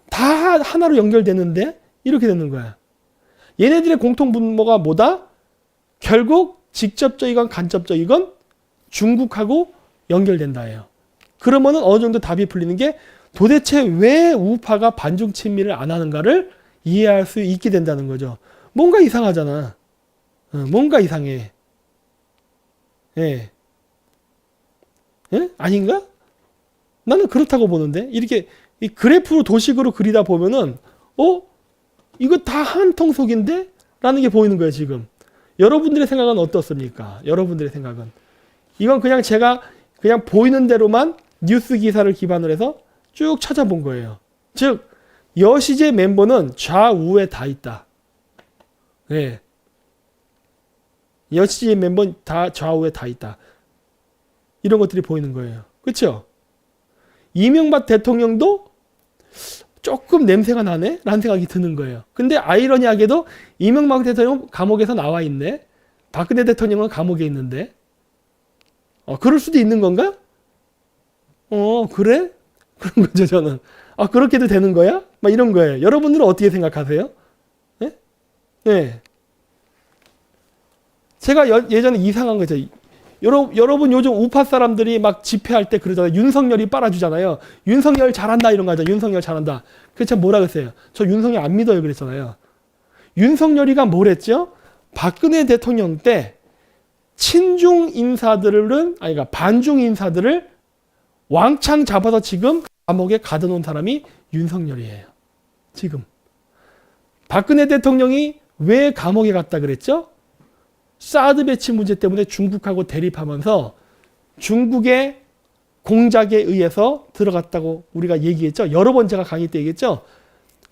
다 하나로 연결되는데? 이렇게 되는 거야. 얘네들의 공통 분모가 뭐다? 결국 직접적이건 간접적이건 중국하고 연결된다예요. 그러면은 어느 정도 답이 풀리는 게 도대체 왜 우파가 반중 친미를 안 하는가를 이해할 수 있게 된다는 거죠. 뭔가 이상하잖아. 뭔가 이상해. 예. 아닌가? 나는 그렇다고 보는데 이렇게 이 그래프로 도식으로 그리다 보면은 이거 다 한 통속인데? 라는 게 보이는 거예요, 지금. 여러분들의 생각은 어떻습니까? 여러분들의 생각은. 이건 그냥 제가 그냥 보이는 대로만 뉴스 기사를 기반으로 해서 쭉 찾아본 거예요. 즉, 여시제 멤버는 좌우에 다 있다. 네. 여시제 멤버는 다 좌우에 다 있다. 이런 것들이 보이는 거예요. 그렇죠? 이명박 대통령도 조금 냄새가 나네? 라는 생각이 드는 거예요. 근데 아이러니하게도 이명박 대통령 감옥에서 나와 있네. 박근혜 대통령은 감옥에 있는데. 그럴 수도 있는 건가? 그래? 그런 거죠, 저는. 그렇게도 되는 거야? 막 이런 거예요. 여러분들은 어떻게 생각하세요? 네? 네. 제가 예전에 이상한 거죠. 여러분 요즘 우파 사람들이 막 집회할 때 그러잖아요. 윤석열이 빨아주잖아요. 윤석열 잘한다 이런 거 하죠. 윤석열 잘한다. 그래서 제가 뭐라 그랬어요? 저 윤석열 안 믿어요 그랬잖아요. 윤석열이가 뭘 했죠? 박근혜 대통령 때 친중 인사들은 그러니까 반중 인사들을 왕창 잡아서 지금 감옥에 가둬놓은 사람이 윤석열이에요. 지금. 박근혜 대통령이 왜 감옥에 갔다 그랬죠? 사드 배치 문제 때문에 중국하고 대립하면서 중국의 공작에 의해서 들어갔다고 우리가 얘기했죠. 여러 번 제가 강의 때 얘기했죠.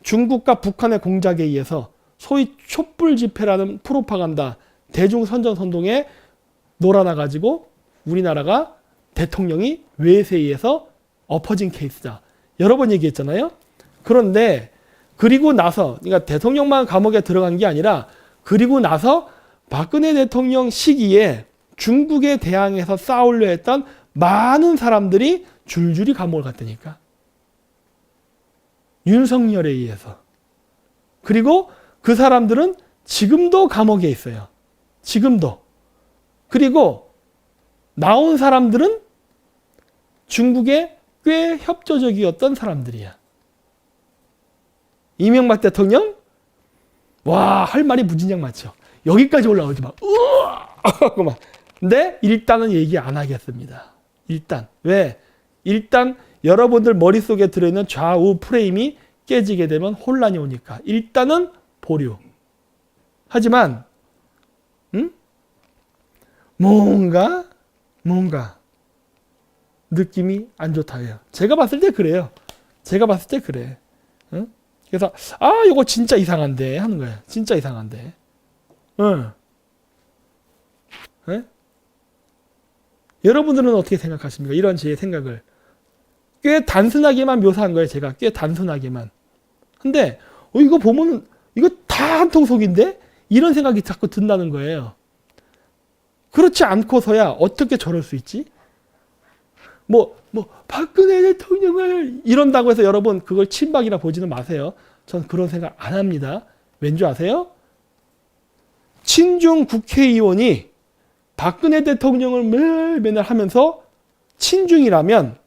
중국과 북한의 공작에 의해서 소위 촛불 집회라는 프로파간다 대중선전선동에 놀아나가지고 우리나라가 대통령이 외세에 의해서 엎어진 케이스다. 여러 번 얘기했잖아요. 그런데 그리고 나서 그러니까 대통령만 감옥에 들어간 게 아니라 그리고 나서 박근혜 대통령 시기에 중국에 대항해서 싸우려 했던 많은 사람들이 줄줄이 감옥을 갔다니까. 윤석열에 의해서. 그리고 그 사람들은 지금도 감옥에 있어요. 지금도. 그리고 나온 사람들은 중국에 꽤 협조적이었던 사람들이야. 이명박 대통령? 와, 할 말이 무진장 많죠. 여기까지 올라오지 마. 우와! 근데 일단은 얘기 안 하겠습니다. 일단. 왜? 일단 여러분들 머릿속에 들어있는 좌우 프레임이 깨지게 되면 혼란이 오니까. 일단은 보류. 하지만 뭔가 느낌이 안 좋다요. 제가 봤을 때 그래요. 제가 봤을 때 그래. 응? 그래서 이거 진짜 이상한데 하는 거예요. 진짜 이상한데. 응. 네? 여러분들은 어떻게 생각하십니까? 이런 제 생각을. 꽤 단순하게만 묘사한 거예요. 제가 꽤 단순하게만. 근데 이거 보면 이거 다 한통속인데? 이런 생각이 자꾸 든다는 거예요. 그렇지 않고서야 어떻게 저럴 수 있지? 박근혜 대통령을 이런다고 해서 여러분 그걸 친박이라 보지는 마세요. 전 그런 생각 안 합니다. 왠 줄 아세요? 친중 국회의원이 박근혜 대통령을 맨날 하면서 친중이라면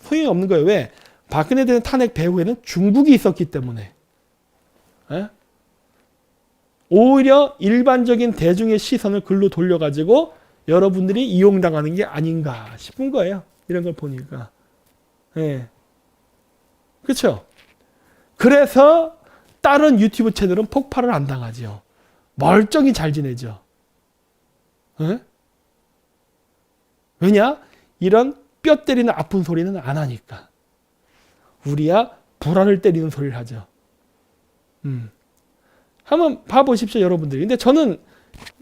소용이 없는 거예요. 왜? 박근혜 대통령 탄핵 배후에는 중국이 있었기 때문에. 에? 오히려 일반적인 대중의 시선을 글로 돌려가지고 여러분들이 이용당하는 게 아닌가 싶은 거예요. 이런 걸 보니까. 예. 그렇죠? 그래서 다른 유튜브 채널은 폭발을 안 당하죠. 멀쩡히 잘 지내죠. 예? 왜냐? 이런 뼈 때리는 아픈 소리는 안 하니까. 우리야 불안을 때리는 소리를 하죠. 한번 봐보십시오, 여러분들이. 근데 저는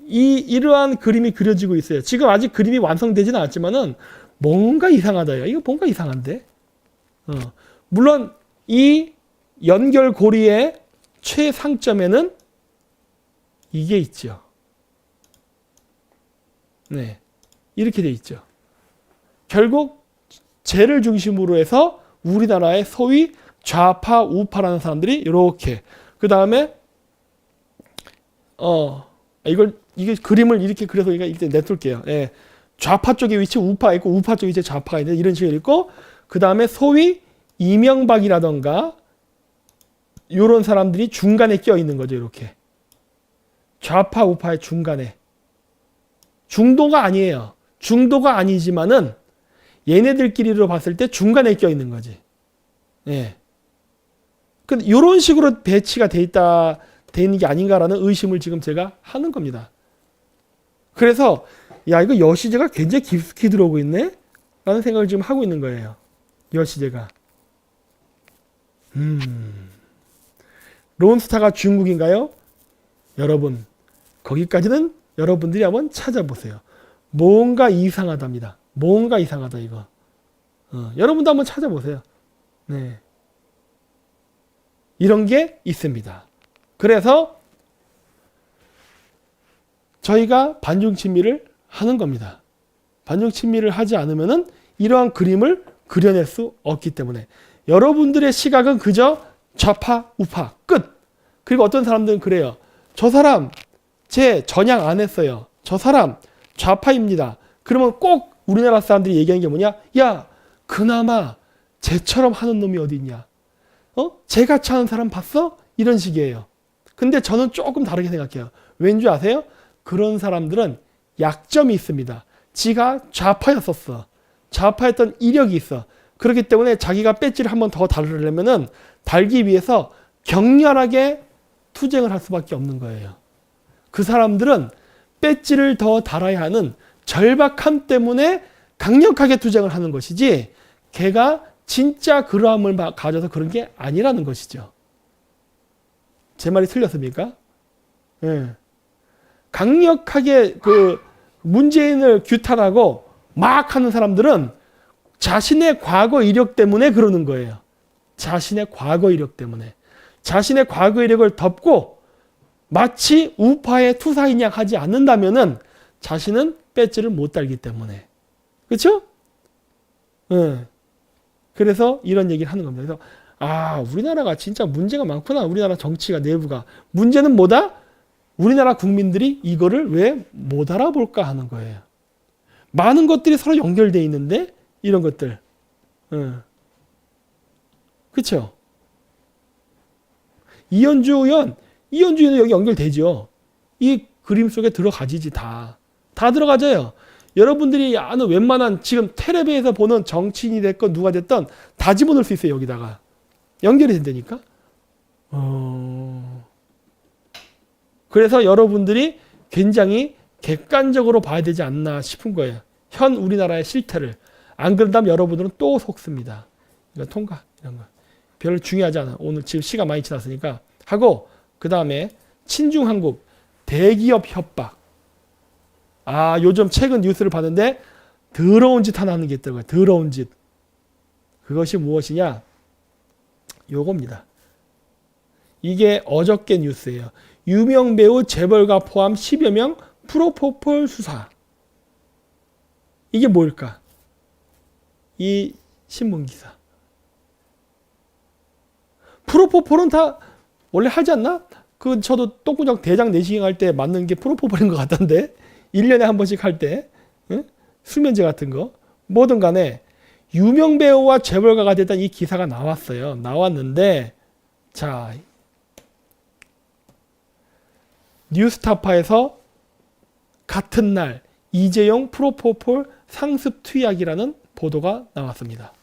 이러한 그림이 그려지고 있어요. 지금 아직 그림이 완성되지는 않았지만은 뭔가 이상하다요. 이거 뭔가 이상한데. 물론 이 연결고리의 최상점에는 이게 있죠. 네, 이렇게 돼 있죠. 결국 쟤를 중심으로 해서 우리나라의 소위 좌파, 우파라는 사람들이 이렇게 그 다음에 이게 그림을 이렇게 그려서 이렇게 내둘게요. 예. 좌파 쪽에 위치 우파가 있고 우파 쪽에 위치 좌파가 있는데 이런 식으로 있고 그 다음에 소위 이명박이라던가 이런 사람들이 중간에 껴 있는 거죠. 이렇게 좌파 우파의 중간에 중도가 아니에요. 중도가 아니지만은 얘네들끼리로 봤을 때 중간에 껴있는 거지. 예. 근데 이런 식으로 배치가 돼 있는 게 아닌가라는 의심을 지금 제가 하는 겁니다. 그래서 야, 이거 여시제가 굉장히 깊숙이 들어오고 있네? 라는 생각을 지금 하고 있는 거예요. 여시제가. 론스타가 중국인가요? 여러분, 거기까지는 여러분들이 한번 찾아보세요. 뭔가 이상하답니다. 뭔가 이상하다 이거. 여러분도 한번 찾아보세요. 네. 이런 게 있습니다. 그래서 저희가 반중친미를 하는 겁니다. 반중친미를 하지 않으면은 이러한 그림을 그려낼 수 없기 때문에 여러분들의 시각은 그저 좌파, 우파, 끝. 그리고 어떤 사람들은 그래요. 저 사람 제 전향 안 했어요. 저 사람 좌파입니다. 그러면 꼭 우리나라 사람들이 얘기하는 게 뭐냐? 야, 그나마 쟤처럼 하는 놈이 어디 있냐? 쟤같이 하는 사람 봤어? 이런 식이에요. 근데 저는 조금 다르게 생각해요. 왠지 아세요? 그런 사람들은 약점이 있습니다. 지가 좌파였었어. 좌파였던 이력이 있어. 그렇기 때문에 자기가 배지를 한번 더 달으려면은 달기 위해서 격렬하게 투쟁을 할 수밖에 없는 거예요. 그 사람들은 배지를 더 달아야 하는 절박함 때문에 강력하게 투쟁을 하는 것이지 걔가 진짜 그러함을 가져서 그런 게 아니라는 것이죠. 제 말이 틀렸습니까? 예. 강력하게 그 문재인을 규탄하고 막 하는 사람들은 자신의 과거 이력 때문에 그러는 거예요. 자신의 과거 이력 때문에. 자신의 과거 이력을 덮고 마치 우파의 투사인 양 하지 않는다면은 자신은 배지를 못 달기 때문에. 그렇죠? 예. 그래서 이런 얘기를 하는 겁니다. 그래서 우리나라가 진짜 문제가 많구나. 우리나라 정치가 내부가. 문제는 뭐다? 우리나라 국민들이 이거를 왜 못 알아볼까 하는 거예요. 많은 것들이 서로 연결되어 있는데 이런 것들. 그렇죠? 이현주 의원은 여기 연결되죠. 이 그림 속에 들어가지지 다 들어가져요. 여러분들이 아는 웬만한 지금 텔레비에서 보는 정치인이 됐건 누가 됐든 다 집어넣을 수 있어요. 여기다가. 연결이 된다니까. 그래서 여러분들이 굉장히 객관적으로 봐야 되지 않나 싶은 거예요. 현 우리나라의 실태를. 안 그런다면 여러분들은 또 속습니다. 이거 통과 이런 거. 별로 중요하지 않아. 오늘 지금 시간 많이 지났으니까 하고 그 다음에 친중한국 대기업 협박. 요즘 최근 뉴스를 봤는데 더러운 짓 하나 하는 게 있더라고요. 더러운 짓. 그것이 무엇이냐? 요겁니다. 이게 어저께 뉴스예요. 유명 배우 재벌가 포함 10여 명 프로포폴 수사. 이게 뭘까? 이 신문기사. 프로포폴은 다 원래 하지 않나? 저도 똥구녕 대장 내시경 할 때 맞는 게 프로포폴인 것 같던데. 1년에 한 번씩 할 때. 수면제 같은 거. 뭐든 간에 유명 배우와 재벌가가 됐던 이 기사가 나왔어요. 나왔는데 자, 뉴스타파에서 같은 날 이재용 프로포폴 상습 투약이라는 보도가 나왔습니다.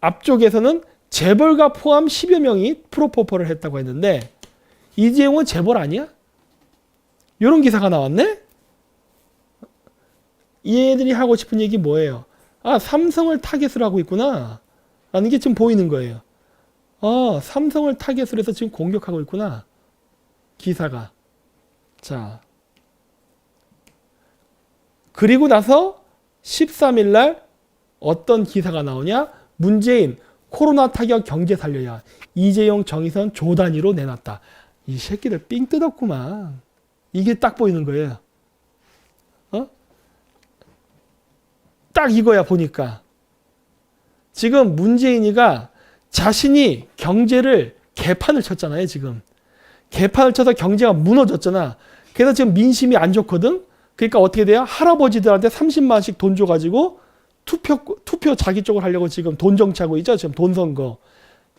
앞쪽에서는 재벌가 포함 10여 명이 프로포폴을 했다고 했는데 이재용은 재벌 아니야? 이런 기사가 나왔네? 얘들이 하고 싶은 얘기 뭐예요? 삼성을 타겟으로 하고 있구나 라는 게 지금 보이는 거예요. 삼성을 타겟으로 해서 지금 공격하고 있구나. 기사가. 자, 그리고 나서 13일 날 어떤 기사가 나오냐? 문재인 코로나 타격 경제 살려야 이재용 정의선 조 단위로 내놨다. 이 새끼들 삥 뜯었구만. 이게 딱 보이는 거예요. 딱 이거야 보니까. 지금 문재인이가 자신이 경제를 개판을 쳤잖아요. 지금. 개판을 쳐서 경제가 무너졌잖아. 그래서 지금 민심이 안 좋거든. 그러니까 어떻게 돼요? 할아버지들한테 30만 원씩 돈 줘가지고 투표 자기 쪽으로 하려고 지금 돈 정치하고 있죠. 지금 돈 선거.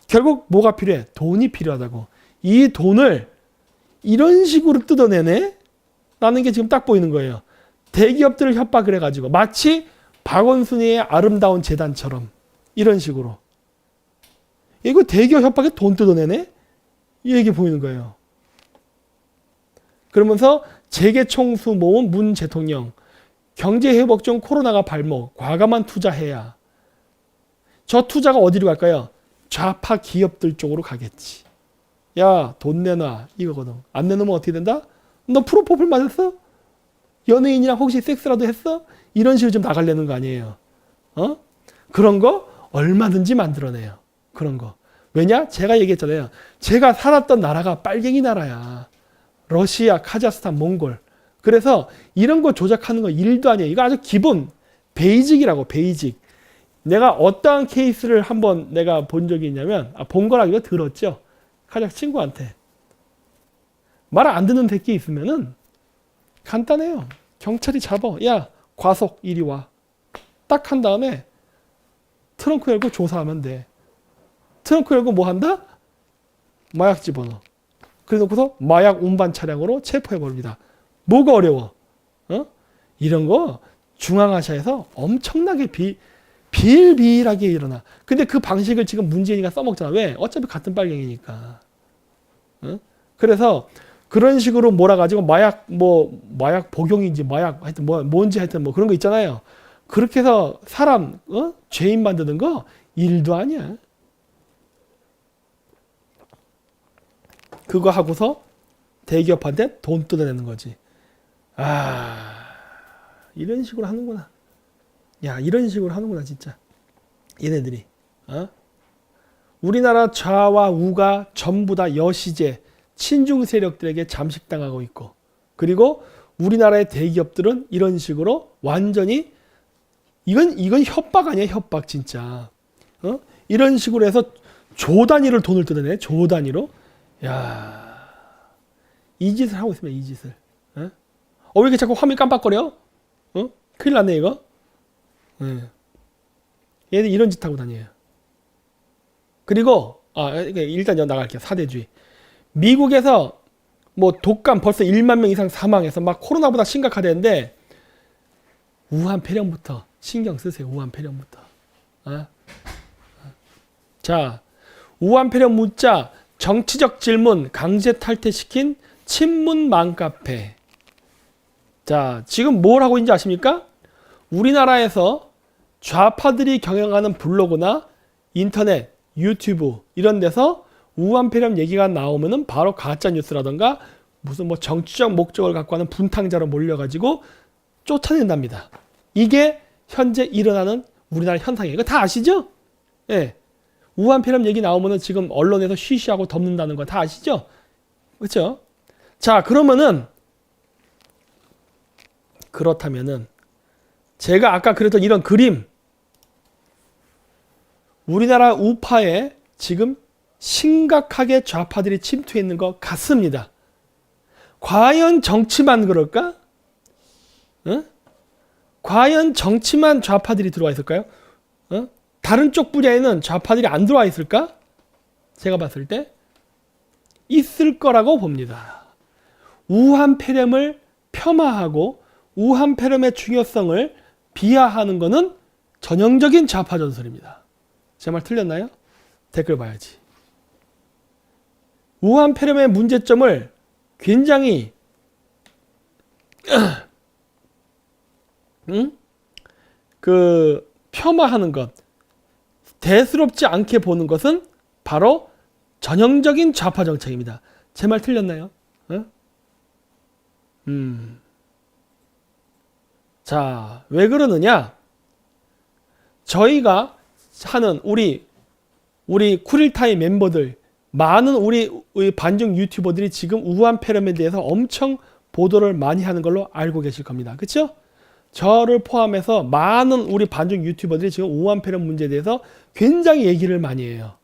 결국 뭐가 필요해? 돈이 필요하다고. 이 돈을 이런 식으로 뜯어내네? 라는 게 지금 딱 보이는 거예요. 대기업들을 협박을 해가지고 마치 박원순이의 아름다운 재단처럼 이런 식으로. 이거 대기업 협박에 돈 뜯어내네? 이 얘기 보이는 거예요. 그러면서 재계총수 모은 문 대통령, 경제회복 중 코로나가 발목, 과감한 투자해야. 저 투자가 어디로 갈까요? 좌파 기업들 쪽으로 가겠지. 야, 돈 내놔 이거거든. 안 내놓으면 어떻게 된다? 너 프로포폴 맞았어? 연예인이랑 혹시 섹스라도 했어? 이런 식으로 좀 나가려는 거 아니에요. 그런 거 얼마든지 만들어내요. 그런 거. 왜냐? 제가 얘기했잖아요. 제가 살았던 나라가 빨갱이 나라야. 러시아, 카자흐스탄, 몽골. 그래서 이런 거 조작하는 거 일도 아니에요. 이거 아주 기본 베이직이라고, 베이직. 내가 어떠한 케이스를 한번 내가 본 적이 있냐면, 본 거라기도 들었죠. 카자흐 친구한테. 말 안 듣는 새끼 있으면은 간단해요. 경찰이 잡아. 야, 과속 이리 와. 딱 한 다음에 트렁크 열고 조사하면 돼. 트렁크 열고 뭐 한다? 마약 집어넣어. 그래놓고서 마약 운반 차량으로 체포해버립니다. 뭐가 어려워? 이런 거 중앙아시아에서 엄청나게 비일비일하게 일어나. 근데 그 방식을 지금 문재인이가 써먹잖아. 왜? 어차피 같은 빨갱이니까. 그래서 그런 식으로 몰아가지고 마약 복용인지 하여튼 뭔지 하여튼 그런 거 있잖아요. 그렇게 해서 사람, 죄인 만드는 거 일도 아니야. 그거 하고서 대기업한테 돈 뜯어내는 거지. 이런 식으로 하는구나. 야, 이런 식으로 하는구나, 진짜. 얘네들이. 우리나라 좌와 우가 전부 다 여시제, 친중 세력들에게 잠식당하고 있고, 그리고 우리나라의 대기업들은 이런 식으로 완전히 이건 협박 아니야, 협박 진짜. 이런 식으로 해서 조 단위를 돈을 뜯어내, 조 단위로. 야, 이 짓을 하고 있습니다, 이 짓을. 왜 이렇게 자꾸 화면이 깜빡거려? 큰일 났네, 이거. 얘들 이런 짓 하고 다녀요. 그리고, 일단 나갈게요. 사대주의. 미국에서 독감 벌써 1만 명 이상 사망해서 막 코로나보다 심각하대는데, 우한 폐렴부터 신경 쓰세요. 우한 폐렴부터. 자, 우한 폐렴 묻자 정치적 질문 강제 탈퇴시킨 친문 맘카페. 자, 지금 뭘 하고 있는지 아십니까? 우리나라에서 좌파들이 경영하는 블로그나 인터넷, 유튜브 이런 데서 우한 폐렴 얘기가 나오면은 바로 가짜 뉴스라던가 무슨 정치적 목적을 갖고 하는 분탕자로 몰려가지고 쫓아낸답니다. 이게 현재 일어나는 우리나라 현상이에요. 이거 다 아시죠? 예. 우한 폐렴 얘기 나오면은 지금 언론에서 쉬쉬하고 덮는다는 거 다 아시죠? 그렇죠? 자, 그렇다면은 제가 아까 그랬던 이런 그림, 우리나라 우파에 지금 심각하게 좌파들이 침투해 있는 것 같습니다. 과연 정치만 그럴까? 과연 정치만 좌파들이 들어와 있을까요? 다른 쪽 분야에는 좌파들이 안 들어와 있을까? 제가 봤을 때 있을 거라고 봅니다. 우한 폐렴을 폄하하고 우한 폐렴의 중요성을 비하하는 것은 전형적인 좌파 전술입니다. 제 말 틀렸나요? 댓글 봐야지. 우한 폐렴의 문제점을 굉장히 폄하하는 것, 대수롭지 않게 보는 것은 바로 전형적인 좌파 정책입니다. 제 말 틀렸나요? 자, 왜 그러느냐? 저희가 하는 우리 쿨일타임 멤버들, 많은 우리 반중 유튜버들이 지금 우한 폐렴에 대해서 엄청 보도를 많이 하는 걸로 알고 계실 겁니다. 그렇죠? 저를 포함해서 많은 우리 반중 유튜버들이 지금 우한 폐렴 문제에 대해서 굉장히 얘기를 많이 해요.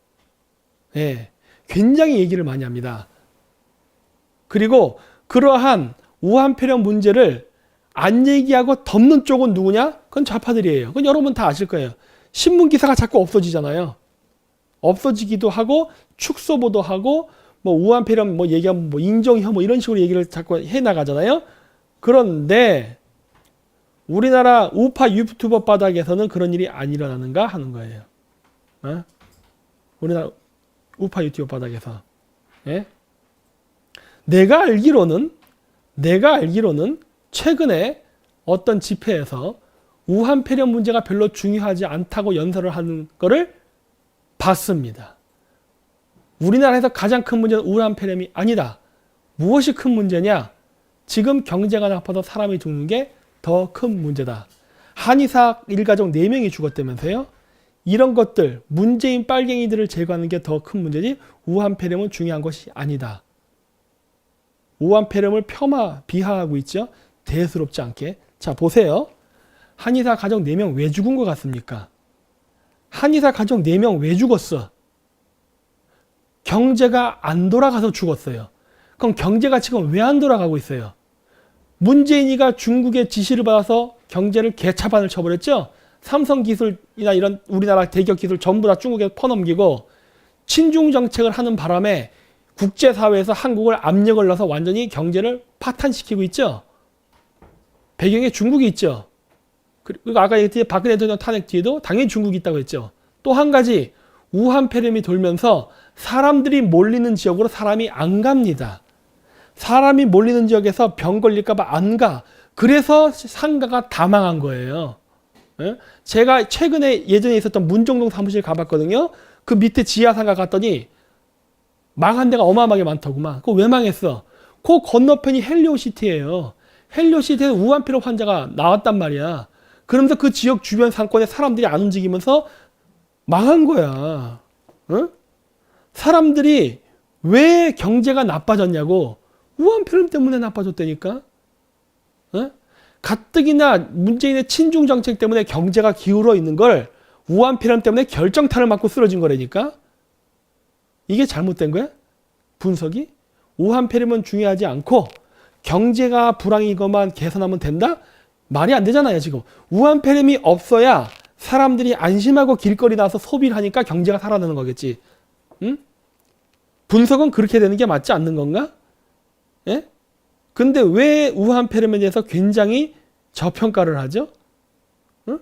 예, 굉장히 얘기를 많이 합니다. 그리고 그러한 우한 폐렴 문제를 안 얘기하고 덮는 쪽은 누구냐? 그건 좌파들이에요. 그건 여러분 다 아실 거예요. 신문 기사가 자꾸 없어지잖아요. 없어지기도 하고 축소보도 하고 우한 폐렴 얘기하면 인종 혐오 이런 식으로 얘기를 자꾸 해 나가잖아요. 그런데 우리나라 우파 유튜버 바닥에서는 그런 일이 안 일어나는가 하는 거예요. 어? 우리나라 우파 유튜버 바닥에서. 예? 내가 알기로는 최근에 어떤 집회에서 우한 폐렴 문제가 별로 중요하지 않다고 연설을 하는 거를 봤습니다. 우리나라에서 가장 큰 문제는 우한 폐렴이 아니다. 무엇이 큰 문제냐? 지금 경제가 나빠서 사람이 죽는 게 더 큰 문제다. 한의사 일가족 4명이 죽었다면서요? 이런 것들, 문재인 빨갱이들을 제거하는 게 더 큰 문제지 우한 폐렴은 중요한 것이 아니다. 우한 폐렴을 비하하고 있죠. 대수롭지 않게. 자, 보세요. 한의사 가족 4명 왜 죽은 것 같습니까? 한의사 가족 4명 왜 죽었어? 경제가 안 돌아가서 죽었어요. 그럼 경제가 지금 왜 안 돌아가고 있어요? 문재인이가 중국의 지시를 받아서 경제를 개차반을 쳐버렸죠? 삼성기술이나 이런 우리나라 대기업 기술 전부 다 중국에 퍼넘기고 친중 정책을 하는 바람에 국제사회에서 한국을 압력을 넣어서 완전히 경제를 파탄시키고 있죠? 배경에 중국이 있죠? 그리고 아까 얘기했듯이 박근혜 대통령 탄핵 뒤에도 당연히 중국이 있다고 했죠. 또 한 가지, 우한 폐렴이 돌면서 사람들이 몰리는 지역으로 사람이 안 갑니다. 사람이 몰리는 지역에서 병 걸릴까봐 안 가. 그래서 상가가 다 망한 거예요. 제가 최근에 예전에 있었던 문정동 사무실 가봤거든요. 그 밑에 지하상가 갔더니 망한 데가 어마어마하게 많더구만. 그거 왜 망했어? 그 건너편이 헬리오시티예요. 헬리오시티에서 우한 폐렴 환자가 나왔단 말이야. 그러면서 그 지역 주변 상권에 사람들이 안 움직이면서 망한 거야. 사람들이 왜 경제가 나빠졌냐고. 우한 폐렴 때문에 나빠졌다니까. 가뜩이나 문재인의 친중 정책 때문에 경제가 기울어 있는 걸 우한 폐렴 때문에 결정타를 맞고 쓰러진 거라니까. 이게 잘못된 거야? 분석이? 우한 폐렴은 중요하지 않고 경제가 불황인 것만 개선하면 된다? 말이 안 되잖아요, 지금. 우한 폐렴이 없어야 사람들이 안심하고 길거리 나와서 소비를 하니까 경제가 살아나는 거겠지. 응? 분석은 그렇게 되는 게 맞지 않는 건가? 예? 근데 왜 우한 폐렴에 대해서 굉장히 저평가를 하죠? 응?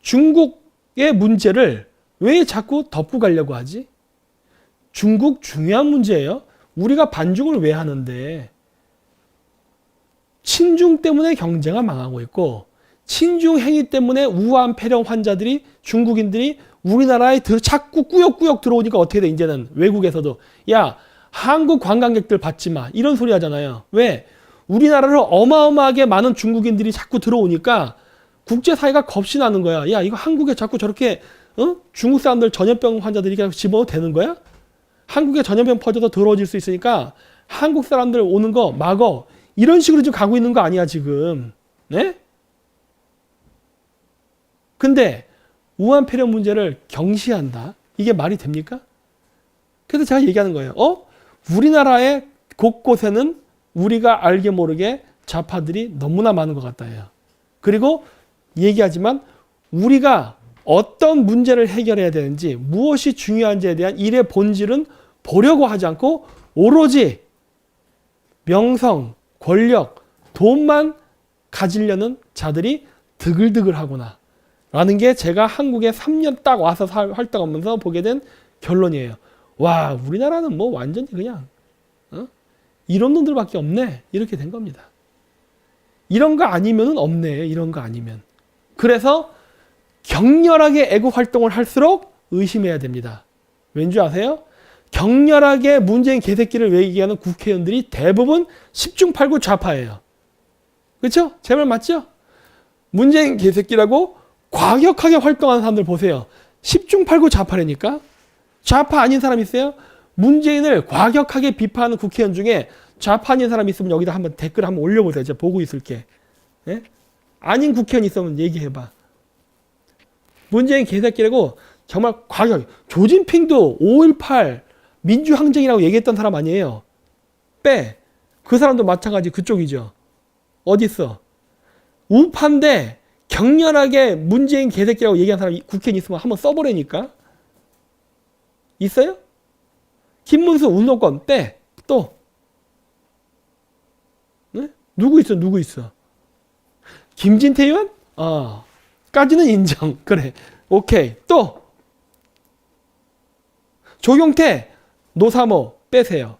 중국의 문제를 왜 자꾸 덮고 가려고 하지? 중국 중요한 문제예요. 우리가 반중을 왜 하는데? 친중 때문에 경제가 망하고 있고 친중 행위 때문에 우한 폐렴 환자들이 중국인들이 우리나라에 자꾸 꾸역꾸역 들어오니까 어떻게 돼? 이제는 외국에서도 야 한국 관광객들 받지 마 이런 소리 하잖아요. 왜? 우리나라를 어마어마하게 많은 중국인들이 자꾸 들어오니까 국제사회가 겁이 나는 거야. 야 이거 한국에 자꾸 저렇게 중국 사람들 전염병 환자들이 그냥 집어도 되는 거야? 한국에 전염병 퍼져서 더러워질 수 있으니까 한국 사람들 오는 거 막어. 이런 식으로 지금 가고 있는 거 아니야 지금. 네? 근데 우한 폐렴 문제를 경시한다. 이게 말이 됩니까? 그래서 제가 얘기하는 거예요. 우리나라의 곳곳에는 우리가 알게 모르게 좌파들이 너무나 많은 것 같다예요. 그리고 얘기하지만 우리가 어떤 문제를 해결해야 되는지 무엇이 중요한지에 대한 일의 본질은 보려고 하지 않고 오로지 명성, 권력, 돈만 가지려는 자들이 드글드글하구나 라는 게 제가 한국에 3년 딱 와서 활동하면서 보게 된 결론이에요. 와, 우리나라는 뭐 완전히 그냥 이런 놈들밖에 없네 이렇게 된 겁니다. 이런 거 아니면은 없네. 이런 거 아니면. 그래서 격렬하게 애국 활동을 할수록 의심해야 됩니다. 왠지 아세요? 격렬하게 문재인 개새끼를 얘기하는 국회의원들이 대부분 10중 8구 좌파예요. 그렇죠? 제 말 맞죠? 문재인 개새끼라고 과격하게 활동하는 사람들 보세요. 10중 8구 좌파라니까. 좌파 아닌 사람 있어요? 문재인을 과격하게 비판하는 국회의원 중에 좌파 아닌 사람 있으면 여기다 한번 댓글 한번 올려보세요. 제가 보고 있을게. 예? 아닌 국회의원 있으면 얘기해봐. 문재인 개새끼라고 정말 과격. 조진핑도 5.18 민주항쟁이라고 얘기했던 사람 아니에요. 빼. 그 사람도 마찬가지 그쪽이죠. 어딨어? 우파인데 격렬하게 문재인 개새끼라고 얘기한 사람 국회의원 있으면 한번 써보라니까. 있어요? 김문수 운동권 빼. 또. 네? 누구 있어? 김진태 의원? 까지는 인정. 그래. 오케이. 또 조경태, 노사모 빼세요.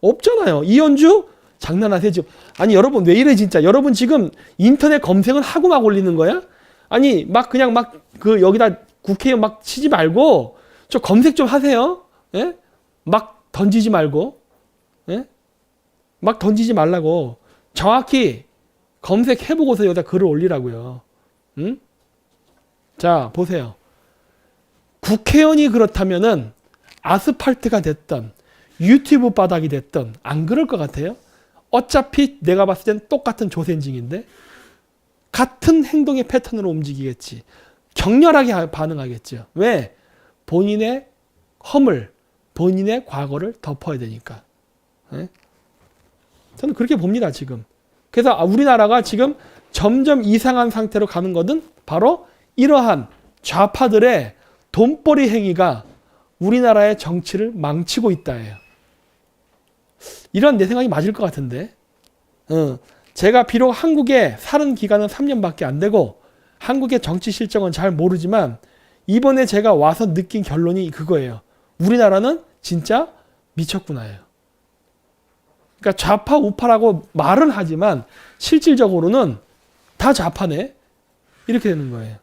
없잖아요. 이현주? 장난하세요 지금. 아니 여러분 왜 이래 진짜. 여러분 지금 인터넷 검색은 하고 막 올리는 거야? 아니 막 그냥 막 그 여기다 국회의원 막 치지 말고 저 검색 좀 하세요. 예? 막 던지지 말고. 예? 막 던지지 말라고. 정확히 검색해보고서 여기다 글을 올리라고요. 응? 자 보세요. 국회의원이 그렇다면은 아스팔트가 됐던 유튜브 바닥이 됐던 안 그럴 것 같아요? 어차피 내가 봤을 땐 똑같은 조센징인데 같은 행동의 패턴으로 움직이겠지. 격렬하게 반응하겠죠. 왜? 본인의 허물, 본인의 과거를 덮어야 되니까. 네? 저는 그렇게 봅니다 지금. 그래서 우리나라가 지금 점점 이상한 상태로 가는 것은 바로 이러한 좌파들의 돈벌이 행위가 우리나라의 정치를 망치고 있다예요. 이런 내 생각이 맞을 것 같은데. 제가 비록 한국에 사는 기간은 3년밖에 안 되고 한국의 정치 실정은 잘 모르지만 이번에 제가 와서 느낀 결론이 그거예요. 우리나라는 진짜 미쳤구나예요. 그러니까 좌파 우파라고 말은 하지만 실질적으로는 다 좌파네. 이렇게 되는 거예요.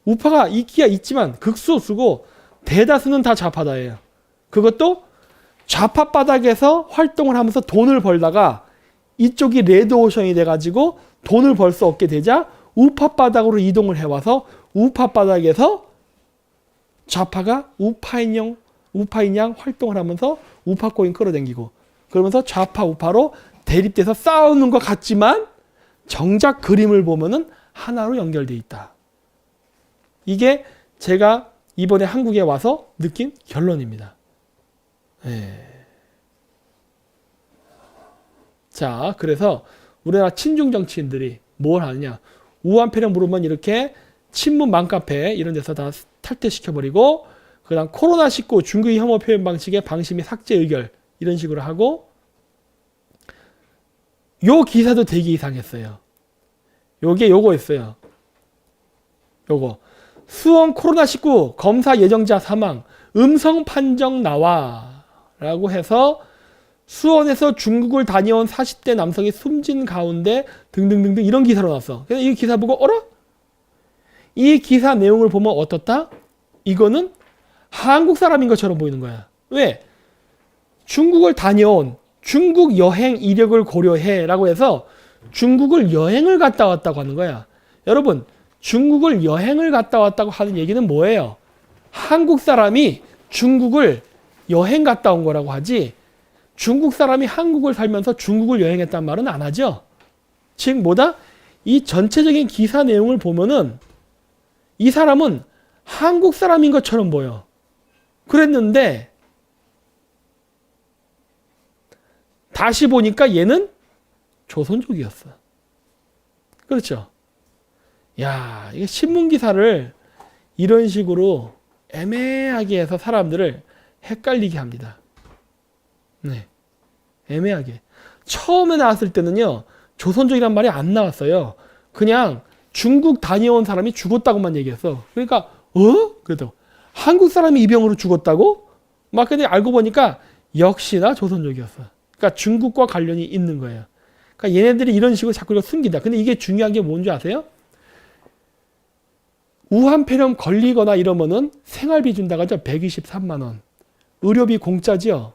우파가 있기야 있지만 극소수고 대다수는 다 좌파다예요. 그것도 좌파 바닥에서 활동을 하면서 돈을 벌다가 이쪽이 레드오션이 돼가지고 돈을 벌 수 없게 되자 우파 바닥으로 이동을 해와서 우파 바닥에서 좌파가 우파인 양 활동을 하면서 우파 코인 끌어당기고 그러면서 좌파 우파로 대립돼서 싸우는 것 같지만 정작 그림을 보면은 하나로 연결돼 있다. 이게 제가 이번에 한국에 와서 느낀 결론입니다. 자, 그래서 우리나라 친중 정치인들이 뭘 하느냐. 우한폐렴 물으면 이렇게 친문 맘카페 이런 데서 다 탈퇴시켜버리고 그 다음 코로나19 중국의 혐오 표현 방식의 방심이 삭제 의결 이런 식으로 하고 요 기사도 되게 이상했어요. 요거 있어요. 요거 수원 코로나19 검사 예정자 사망 음성 판정 나와 라고 해서 수원에서 중국을 다녀온 40대 남성이 숨진 가운데 등등등등 이런 기사로 나왔어. 그래서 이 기사 보고 어라? 이 기사 내용을 보면 어떻다? 이거는 한국 사람인 것처럼 보이는 거야. 왜? 중국을 다녀온 중국 여행 이력을 고려해 라고 해서 중국을 여행을 갔다 왔다고 하는 거야. 여러분 중국을 여행을 갔다 왔다고 하는 얘기는 뭐예요? 한국 사람이 중국을 여행 갔다 온 거라고 하지 중국 사람이 한국을 살면서 중국을 여행했단 말은 안 하죠. 즉 뭐다? 이 전체적인 기사 내용을 보면은 이 사람은 한국 사람인 것처럼 보여. 그랬는데 다시 보니까 얘는 조선족이었어. 그렇죠? 야, 이게 신문 기사를 이런 식으로 애매하게 해서 사람들을 헷갈리게 합니다. 네, 애매하게. 처음에 나왔을 때는요, 조선족이란 말이 안 나왔어요. 그냥 중국 다녀온 사람이 죽었다고만 얘기했어. 그러니까, 그래도 한국 사람이 이 병으로 죽었다고? 막 근데 알고 보니까 역시나 조선족이었어. 그러니까 중국과 관련이 있는 거예요. 그러니까 얘네들이 이런 식으로 자꾸 이거 숨긴다. 근데 이게 중요한 게 뭔지 아세요? 우한폐렴 걸리거나 이러면은 생활비 준다고 하죠. 123만 원. 의료비 공짜지요.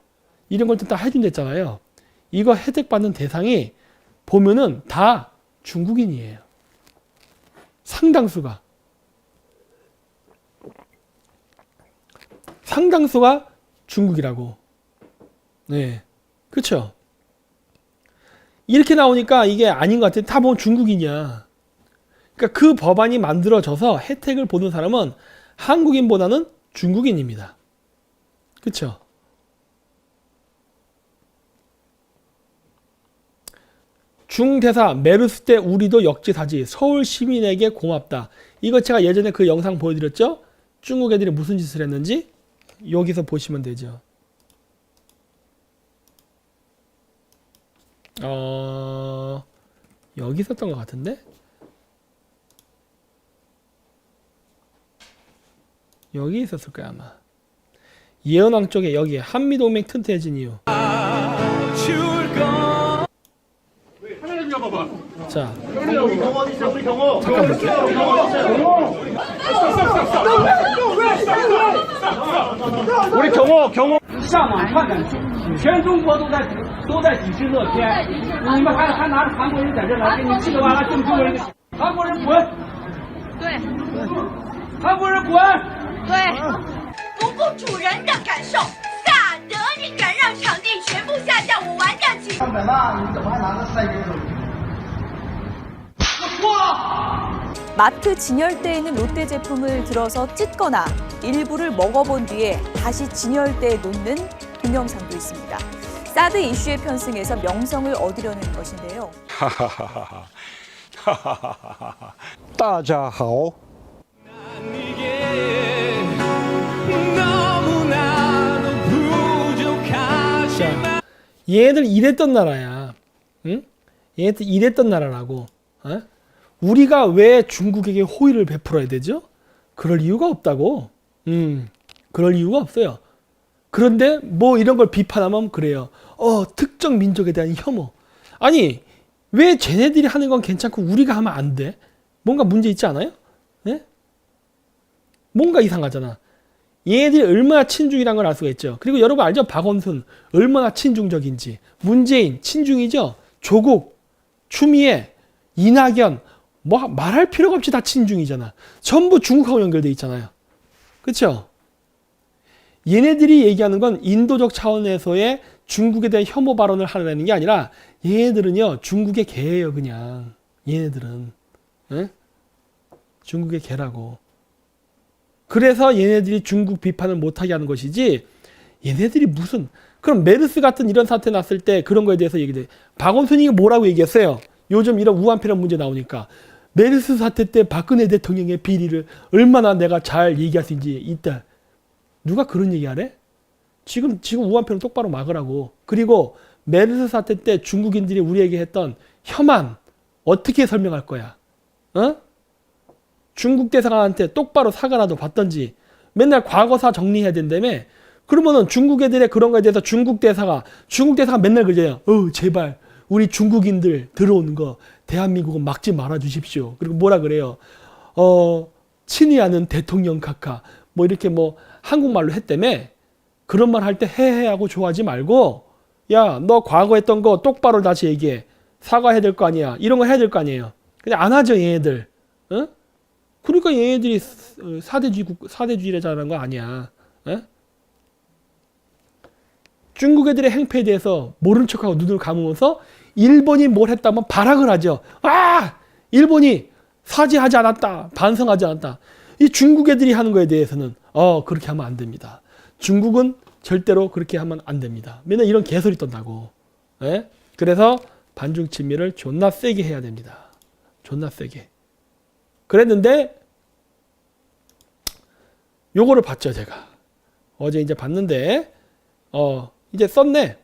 이런 걸 다 해준댔잖아요. 이거 혜택 받는 대상이 보면은 다 중국인이에요. 상당수가. 상당수가 중국이라고. 네. 그렇죠? 이렇게 나오니까 이게 아닌 것 같아요. 다 보면 중국인이야. 그러니까 그 법안이 만들어져서 혜택을 보는 사람은 한국인보다는 중국인입니다. 그렇죠? 중대사 메르스 때 우리도 역지사지 서울 시민에게 고맙다. 이거 제가 예전에 그 영상 보여드렸죠? 중국 애들이 무슨 짓을 했는지 여기서 보시면 되죠. 여기 있었던 것 같은데? 여기 있었을 거야 아마. 예언왕 쪽에 여기 한미동맹 튼튼해진 이유. 자, 잠깐 볼게요. 우리 경호 上网看看，全中国都在抵制乐天，你们还拿着韩国人在这来给你气得完了，这么多人，韩国人滚！对韩国人滚！对，不顾主人的感受，萨德，你敢让场地全部下架，我玩得起。300万，你怎么还拿着400元手机？ 마트 진열대에 있는 롯데 제품을 들어서 찢거나 일부를 먹어본 뒤에 다시 진열대에 놓는 동영상도 있습니다. 사드 이슈에 편승해서 명성을 얻으려는 것인데요. 大家好。 자, 얘네들 이랬던 나라야. 응? 얘네들 이랬던 나라라고. 어? 우리가 왜 중국에게 호의를 베풀어야 되죠? 그럴 이유가 없다고. 그럴 이유가 없어요. 그런데 뭐 이런 걸 비판하면 그래요. 특정 민족에 대한 혐오. 아니, 왜 쟤네들이 하는 건 괜찮고 우리가 하면 안 돼? 뭔가 문제 있지 않아요? 네? 뭔가 이상하잖아. 얘네들이 얼마나 친중이란 걸 알 수가 있죠. 그리고 여러분 알죠? 박원순 얼마나 친중적인지. 문재인 친중이죠. 조국, 추미애, 이낙연 뭐 말할 필요가 없이 다 친중이잖아. 전부 중국하고 연결돼 있잖아요. 그렇죠? 얘네들이 얘기하는 건 인도적 차원에서의 중국에 대한 혐오 발언을 하려는 게 아니라 얘네들은요 중국의 개예요. 그냥 얘네들은 에? 중국의 개라고. 그래서 얘네들이 중국 비판을 못하게 하는 것이지, 얘네들이 무슨, 그럼 메르스 같은 이런 사태 났을 때 그런 거에 대해서 얘기돼. 박원순이 뭐라고 얘기했어요? 요즘 이런 우한폐렴 문제 나오니까 메르스 사태 때 박근혜 대통령의 비리를 얼마나 내가 잘 얘기할 수 있다. 누가 그런 얘기 하래? 지금 우한폐렴 똑바로 막으라고. 그리고 메르스 사태 때 중국인들이 우리에게 했던 혐한 어떻게 설명할 거야? 어? 중국 대사관한테 똑바로 사과라도 받던지. 맨날 과거사 정리해야 된다며. 그러면은 중국 애들의 그런 거에 대해서 중국 대사가 맨날 그러잖아요. 제발 우리 중국인들 들어오는 거 대한민국은 막지 말아 주십시오. 그리고 뭐라 그래요? 친이하는 대통령 카카 뭐 이렇게 뭐 한국말로 했다며. 그런 말 할 때 헤헤하고 좋아하지 말고, 야, 너 과거 했던 거 똑바로 다시 얘기해. 사과해야 될 거 아니야. 이런 거 해야 될 거 아니에요. 근데 안 하죠, 얘네들. 어? 그러니까 얘네들이 사대주의를 잘하는 거 아니야. 어? 중국 애들의 행패에 대해서 모른 척하고 눈을 감으면서 일본이 뭘 했다면 발악을 하죠. 일본이 사죄하지 않았다. 반성하지 않았다. 이 중국 애들이 하는 거에 대해서는 그렇게 하면 안 됩니다. 중국은 절대로 그렇게 하면 안 됩니다. 맨날 이런 개소리 떤다고. 예? 그래서 반중 친미를 존나 세게 해야 됩니다. 존나 세게. 그랬는데 요거를 봤죠, 제가. 어제 이제 봤는데 이제 썼네.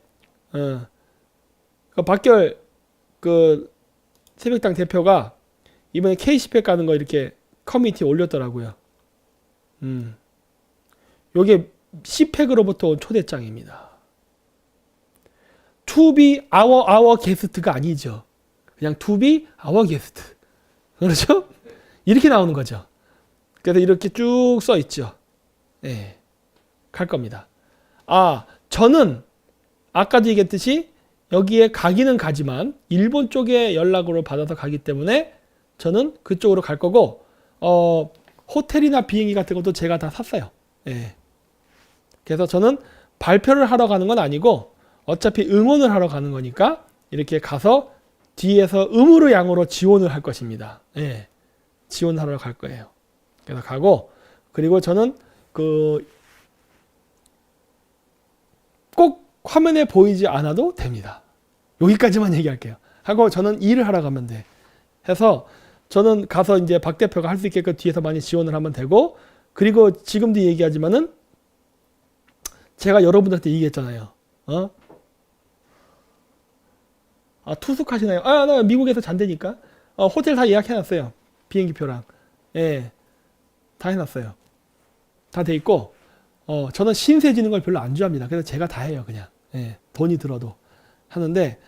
박결 새벽당 대표가 이번에 K10회 가는 거 이렇게 커뮤니티에 올렸더라고요. 요게 CPEC으로부터 온 초대장입니다. To be our guest가 아니죠. 그냥 to be our guest. 그렇죠? 이렇게 나오는 거죠. 그래서 이렇게 쭉 써 있죠. 네. 갈 겁니다. 저는 아까도 얘기했듯이 여기에 가기는 가지만 일본 쪽에 연락으로 받아서 가기 때문에 저는 그쪽으로 갈 거고, 호텔이나 비행기 같은 것도 제가 다 샀어요. 네. 그래서 저는 발표를 하러 가는 건 아니고 어차피 응원을 하러 가는 거니까 이렇게 가서 뒤에서 음으로 양으로 지원을 할 것입니다. 네. 지원하러 갈 거예요. 그래서 가고, 그리고 저는 꼭 화면에 보이지 않아도 됩니다. 여기까지만 얘기할게요. 하고 저는 일을 하러 가면 돼. 해서 저는 가서 이제 박 대표가 할 수 있게끔 뒤에서 많이 지원을 하면 되고, 그리고 지금도 얘기하지만은 제가 여러분들한테 얘기했잖아요. 아, 투숙하시나요? 아, 나 미국에서 잔대니까. 호텔 다 예약해놨어요. 비행기표랑. 예, 다 해놨어요. 다 돼 있고, 저는 신세 지는 걸 별로 안 좋아합니다. 그래서 제가 다 해요, 그냥. 예, 돈이 들어도. 하는데,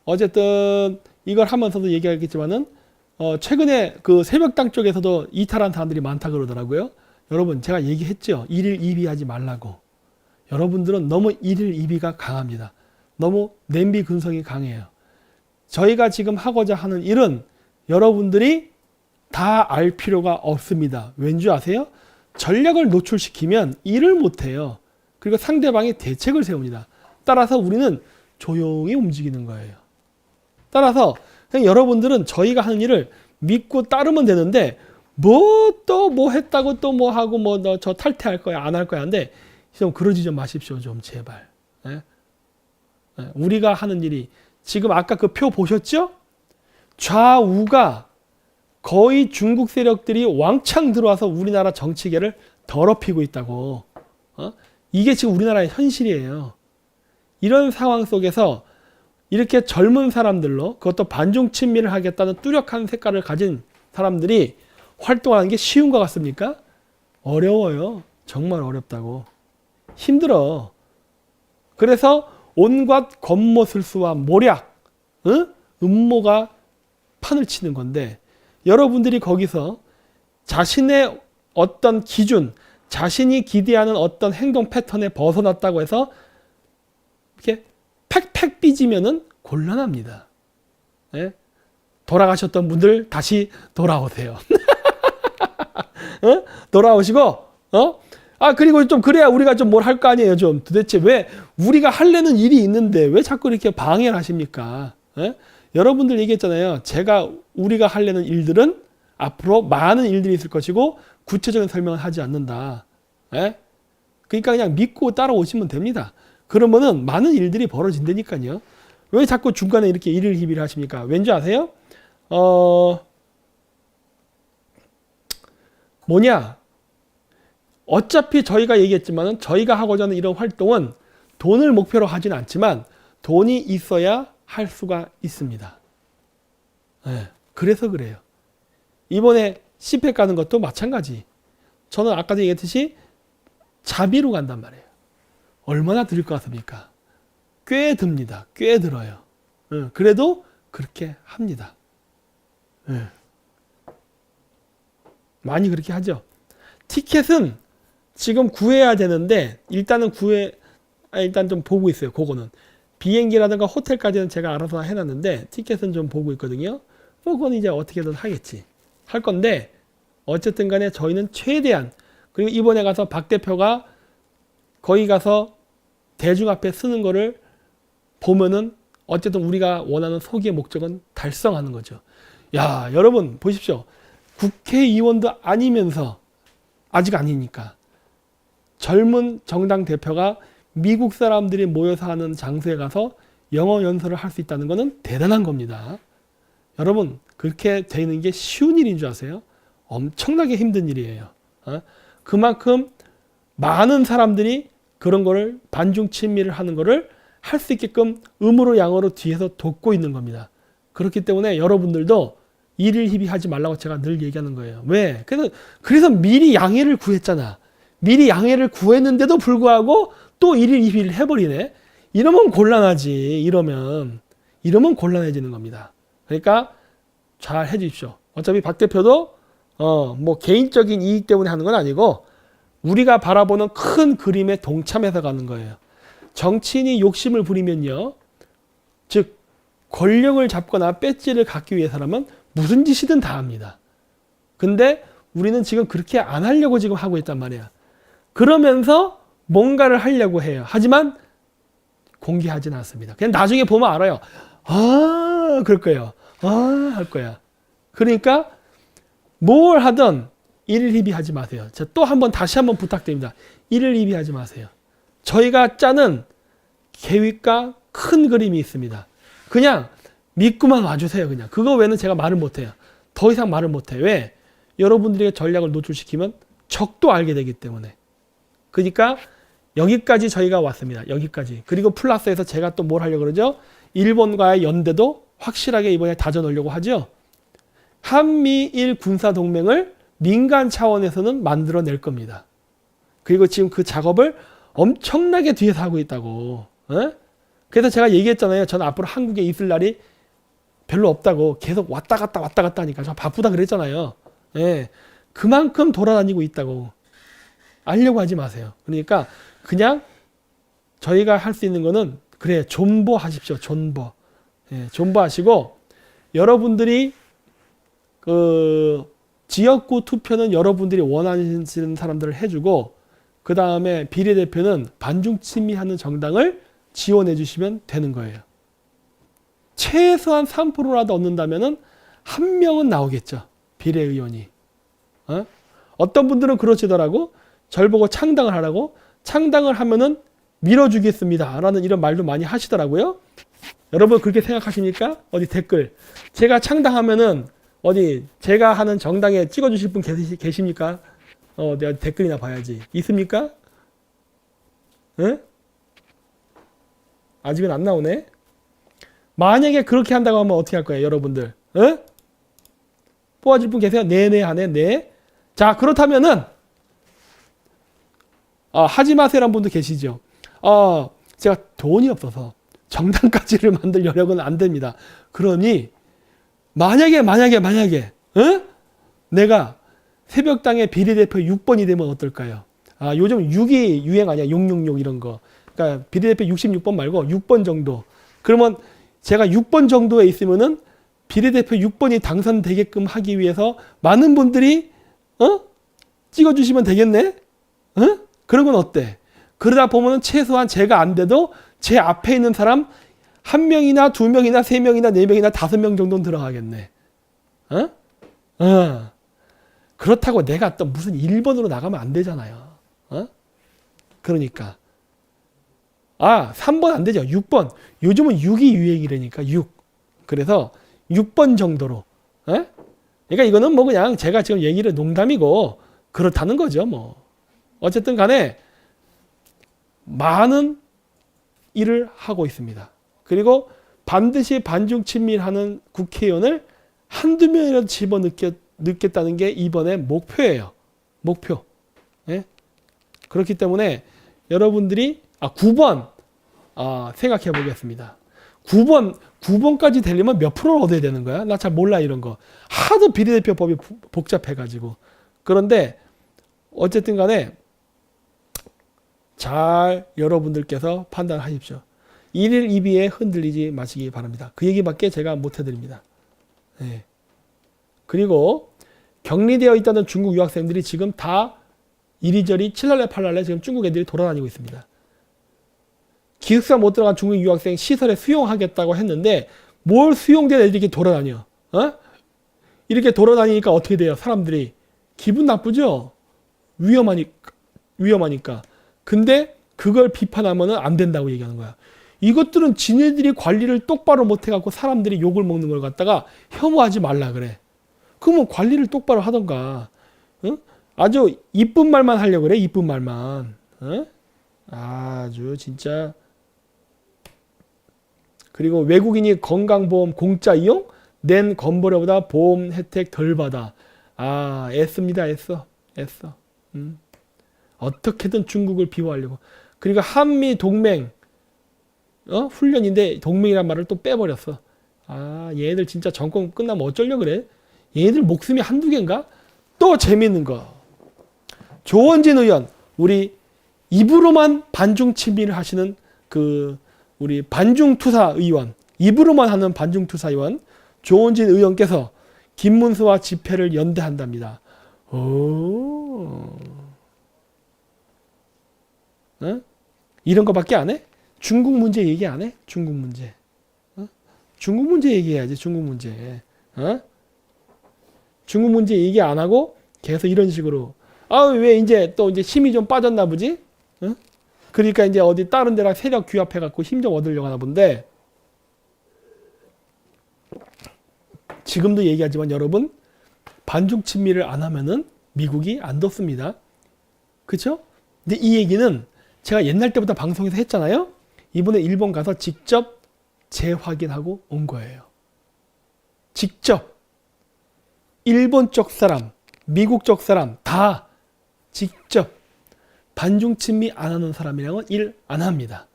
어쨌든, 이걸 하면서도 얘기하겠지만은, 최근에 그 새벽당 쪽에서도 이탈한 사람들이 많다 그러더라고요. 여러분, 제가 얘기했죠. 일일 이비하지 말라고. 여러분들은 너무 일일 이비가 강합니다. 너무 냄비 근성이 강해요. 저희가 지금 하고자 하는 일은 여러분들이 다 알 필요가 없습니다. 왠지 아세요? 전략을 노출시키면 일을 못해요. 그리고 상대방이 대책을 세웁니다. 따라서 우리는 조용히 움직이는 거예요. 따라서 그냥 여러분들은 저희가 하는 일을 믿고 따르면 되는데 뭐 또 뭐 했다고 또 뭐 하고 뭐 너 저 탈퇴할 거야 안 할 거야 한데 좀 그러지 좀 마십시오 좀 제발. 예? 예, 우리가 하는 일이 지금 아까 그 표 보셨죠? 좌우가 거의 중국 세력들이 왕창 들어와서 우리나라 정치계를 더럽히고 있다고. 이게 지금 우리나라의 현실이에요. 이런 상황 속에서 이렇게 젊은 사람들로 그것도 반중 친미를 하겠다는 뚜렷한 색깔을 가진 사람들이 활동하는 게 쉬운 것 같습니까? 어려워요. 정말 어렵다고. 힘들어. 그래서 온갖 권모술수와 모략, 음모가 판을 치는 건데 여러분들이 거기서 자신의 어떤 기준, 자신이 기대하는 어떤 행동 패턴에 벗어났다고 해서 이렇게 팩팩 삐지면은 곤란합니다. 예? 돌아가셨던 분들 다시 돌아오세요. 돌아오시고, 그리고 좀 그래야 우리가 좀 뭘 할 거 아니에요. 좀 도대체 왜 우리가 하려는 일이 있는데 왜 자꾸 이렇게 방해를 하십니까? 예? 여러분들 얘기했잖아요. 우리가 하려는 일들은 앞으로 많은 일들이 있을 것이고 구체적인 설명을 하지 않는다. 예? 그러니까 그냥 믿고 따라오시면 됩니다. 그러면은 많은 일들이 벌어진다니까요. 왜 자꾸 중간에 이렇게 일일 희비를 하십니까? 왠지 아세요? 어차피 저희가 얘기했지만은 저희가 하고자 하는 이런 활동은 돈을 목표로 하지는 않지만 돈이 있어야 할 수가 있습니다. 네, 그래서 그래요. 이번에 CPEC 가는 것도 마찬가지. 저는 아까도 얘기했듯이 자비로 간단 말이에요. 얼마나 들 것 같습니까? 꽤 듭니다. 꽤 들어요. 그래도 그렇게 합니다. 많이 그렇게 하죠. 티켓은 지금 구해야 되는데 일단은 일단 좀 보고 있어요. 그거는 비행기라든가 호텔까지는 제가 알아서 해놨는데 티켓은 좀 보고 있거든요. 그건 이제 어떻게든 하겠지. 할 건데 어쨌든 간에 저희는 최대한 그리고 이번에 가서 박 대표가 거기 가서 대중 앞에 쓰는 거를 보면은 어쨌든 우리가 원하는 소기의 목적은 달성하는 거죠. 야, 여러분 보십시오. 국회의원도 아니면서 아직 아니니까 젊은 정당 대표가 미국 사람들이 모여서 하는 장소에 가서 영어 연설을 할 수 있다는 것은 대단한 겁니다. 여러분 그렇게 되는 게 쉬운 일인 줄 아세요? 엄청나게 힘든 일이에요. 그만큼 많은 사람들이 그런 거를 반중 친미를 하는 거를 할 수 있게끔 음으로 양으로 뒤에서 돕고 있는 겁니다. 그렇기 때문에 여러분들도 일일 희비하지 말라고 제가 늘 얘기하는 거예요. 왜? 그래서 미리 양해를 구했잖아. 미리 양해를 구했는데도 불구하고 또 일일 희비를 해버리네. 이러면 곤란하지. 이러면 곤란해지는 겁니다. 그러니까 잘 해주십시오. 어차피 박 대표도 뭐 개인적인 이익 때문에 하는 건 아니고 우리가 바라보는 큰 그림에 동참해서 가는 거예요. 정치인이 욕심을 부리면요, 즉 권력을 잡거나 배지를 갖기 위해서라면 무슨 짓이든 다 합니다. 근데 우리는 지금 그렇게 안 하려고 지금 하고 있단 말이야. 그러면서 뭔가를 하려고 해요. 하지만 공개하지는 않습니다. 그냥 나중에 보면 알아요. 그럴 거예요. 할 거야. 그러니까 뭘 하든 일일 희비하지 마세요. 또 다시 한번 부탁드립니다. 일일 희비하지 마세요. 저희가 짜는 계획과 큰 그림이 있습니다. 그냥 믿고만 와주세요. 그냥 그거 외에는 제가 말을 못해요. 더 이상 말을 못해. 왜? 여러분들에게 전략을 노출시키면 적도 알게 되기 때문에. 그러니까 여기까지 저희가 왔습니다. 여기까지. 그리고 플러스에서 제가 또 뭘 하려고 그러죠? 일본과의 연대도 확실하게 이번에 다져놓으려고 하죠. 한미일 군사동맹을 민간 차원에서는 만들어낼 겁니다. 그리고 지금 그 작업을 엄청나게 뒤에서 하고 있다고. 에? 그래서 제가 얘기했잖아요. 저는 앞으로 한국에 있을 날이 별로 없다고. 계속 왔다 갔다 하니까 저 바쁘다 그랬잖아요. 예. 그만큼 돌아다니고 있다고. 알려고 하지 마세요. 그러니까 그냥 저희가 할 수 있는 거는 그래 존버하십시오. 존버. 예, 존버하시고 여러분들이 그 지역구 투표는 여러분들이 원하시는 사람들을 해주고 그 다음에 비례대표는 반중침미하는 정당을 지원해 주시면 되는 거예요. 최소한 3%라도 얻는다면은 한 명은 나오겠죠. 비례의원이. 어떤 분들은 그러시더라고. 절 보고 창당을 하라고. 창당을 하면은 밀어주겠습니다. 라는 이런 말도 많이 하시더라고요. 여러분 그렇게 생각하십니까? 어디 댓글. 제가 창당하면은 어디 제가 하는 정당에 찍어주실 분 계십니까? 내가 댓글이나 봐야지. 있습니까? 응? 아직은 안 나오네. 만약에 그렇게 한다고 하면 어떻게 할 거예요, 여러분들? 응? 뽑아줄 분 계세요? 네네 하네, 네. 자, 그렇다면은 하지 마세요라는 분도 계시죠. 제가 돈이 없어서 정당까지를 만들 여력은 안 됩니다. 그러니 만약에 응? 내가 새벽당의 비례대표 6번이 되면 어떨까요? 요즘 6이 유행 아니야? 666 이런 거. 그러니까 비례대표 66번 말고 6번 정도. 그러면 제가 6번 정도에 있으면은 비례대표 6번이 당선되게끔 하기 위해서 많은 분들이 찍어주시면 되겠네? 그런 건 어때? 그러다 보면은 최소한 제가 안 돼도 제 앞에 있는 사람 1명이나 2명이나 3명이나 4명이나 5명 정도는 들어가겠네. 그렇다고 내가 또 무슨 1번으로 나가면 안 되잖아요. 그러니까. 3번 안 되죠. 6번. 요즘은 6이 유행이라니까, 6. 그래서 6번 정도로. 그러니까 이거는 뭐 그냥 제가 지금 얘기를 농담이고 그렇다는 거죠. 뭐. 어쨌든 간에 많은 일을 하고 있습니다. 그리고 반드시 반중 친밀하는 국회의원을 한두 명이라도 집어넣겠다는 게 이번의 목표예요. 목표. 예? 그렇기 때문에 여러분들이 9번 생각해 보겠습니다. 9번까지 되려면 몇 프로를 얻어야 되는 거야? 나 잘 몰라 이런 거. 하도 비례대표법이 복잡해가지고. 그런데 어쨌든 간에 잘 여러분들께서 판단하십시오. 1일 2비에 흔들리지 마시기 바랍니다. 그 얘기밖에 제가 못 해드립니다. 네. 그리고 격리되어 있다는 중국 유학생들이 지금 다 이리저리 칠랄레 팔랄레 지금 중국 애들이 돌아다니고 있습니다. 기숙사 못 들어간 중국 유학생 시설에 수용하겠다고 했는데 뭘 수용된 애들이 이렇게 돌아다녀? 이렇게 돌아다니니까 어떻게 돼요? 사람들이 기분 나쁘죠? 위험하니까. 근데 그걸 비판하면 안 된다고 얘기하는 거야. 이것들은 지네들이 관리를 똑바로 못해갖고 사람들이 욕을 먹는 걸 갖다가 혐오하지 말라 그래. 그러면 관리를 똑바로 하던가. 아주 이쁜 말만 하려고 그래. 이쁜 말만. 아주 진짜. 그리고 외국인이 건강보험 공짜 이용? 낸 건보료보다 보험 혜택 덜 받아. 애씁니다. 애써. 어떻게든 중국을 비호하려고. 그리고 한미 동맹 훈련인데 동맹이란 말을 또 빼버렸어. 얘들 진짜 정권 끝나면 어쩌려고 그래? 얘들 목숨이 한두 개인가? 또 재밌는 거. 조원진 의원, 우리 입으로만 반중 친미를 하시는 우리 반중투사 의원, 입으로만 하는 반중투사 의원 조원진 의원께서 김문수와 집회를 연대한답니다. 이런 거밖에 안 해? 중국 문제 얘기 안 해? 중국 문제. 중국 문제 얘기해야지. 중국 문제. 중국 문제 얘기 안 하고 계속 이런 식으로. 왜 이제 힘이 좀 빠졌나 보지? 그러니까 이제 어디 다른 데랑 세력 규합해갖고 힘 좀 얻으려고 하나 본데. 지금도 얘기하지만 여러분, 반중 친미를 안 하면은 미국이 안 뒀습니다. 그쵸? 근데 이 얘기는 제가 옛날 때부터 방송에서 했잖아요. 이번에 일본 가서 직접 재확인하고 온 거예요. 직접 일본 쪽 사람, 미국 쪽 사람 다 직접 반중 친미 안 하는 사람이랑은 일 안 합니다.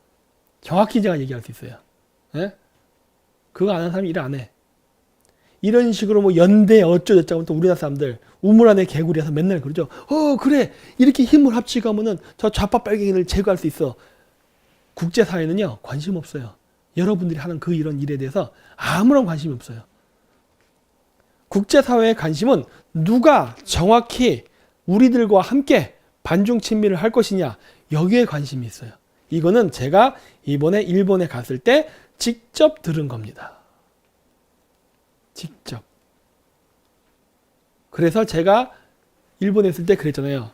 정확히 제가 얘기할 수 있어요. 예? 그거 안 하는 사람이 일 안 해. 이런 식으로 뭐 연대 어쩌저쩌고 또 우리나라 사람들 우물 안에 개구리에서 맨날 그러죠. 그래 이렇게 힘을 합치고 하면은 저 좌파 빨갱이를 제거할 수 있어. 국제사회는요 관심 없어요. 여러분들이 하는 그 이런 일에 대해서 아무런 관심이 없어요. 국제사회의 관심은 누가 정확히 우리들과 함께 반중 친미를 할 것이냐 여기에 관심이 있어요. 이거는 제가 이번에 일본에 갔을 때 직접 들은 겁니다. 직접. 그래서 제가 일본에 있을 때 그랬잖아요.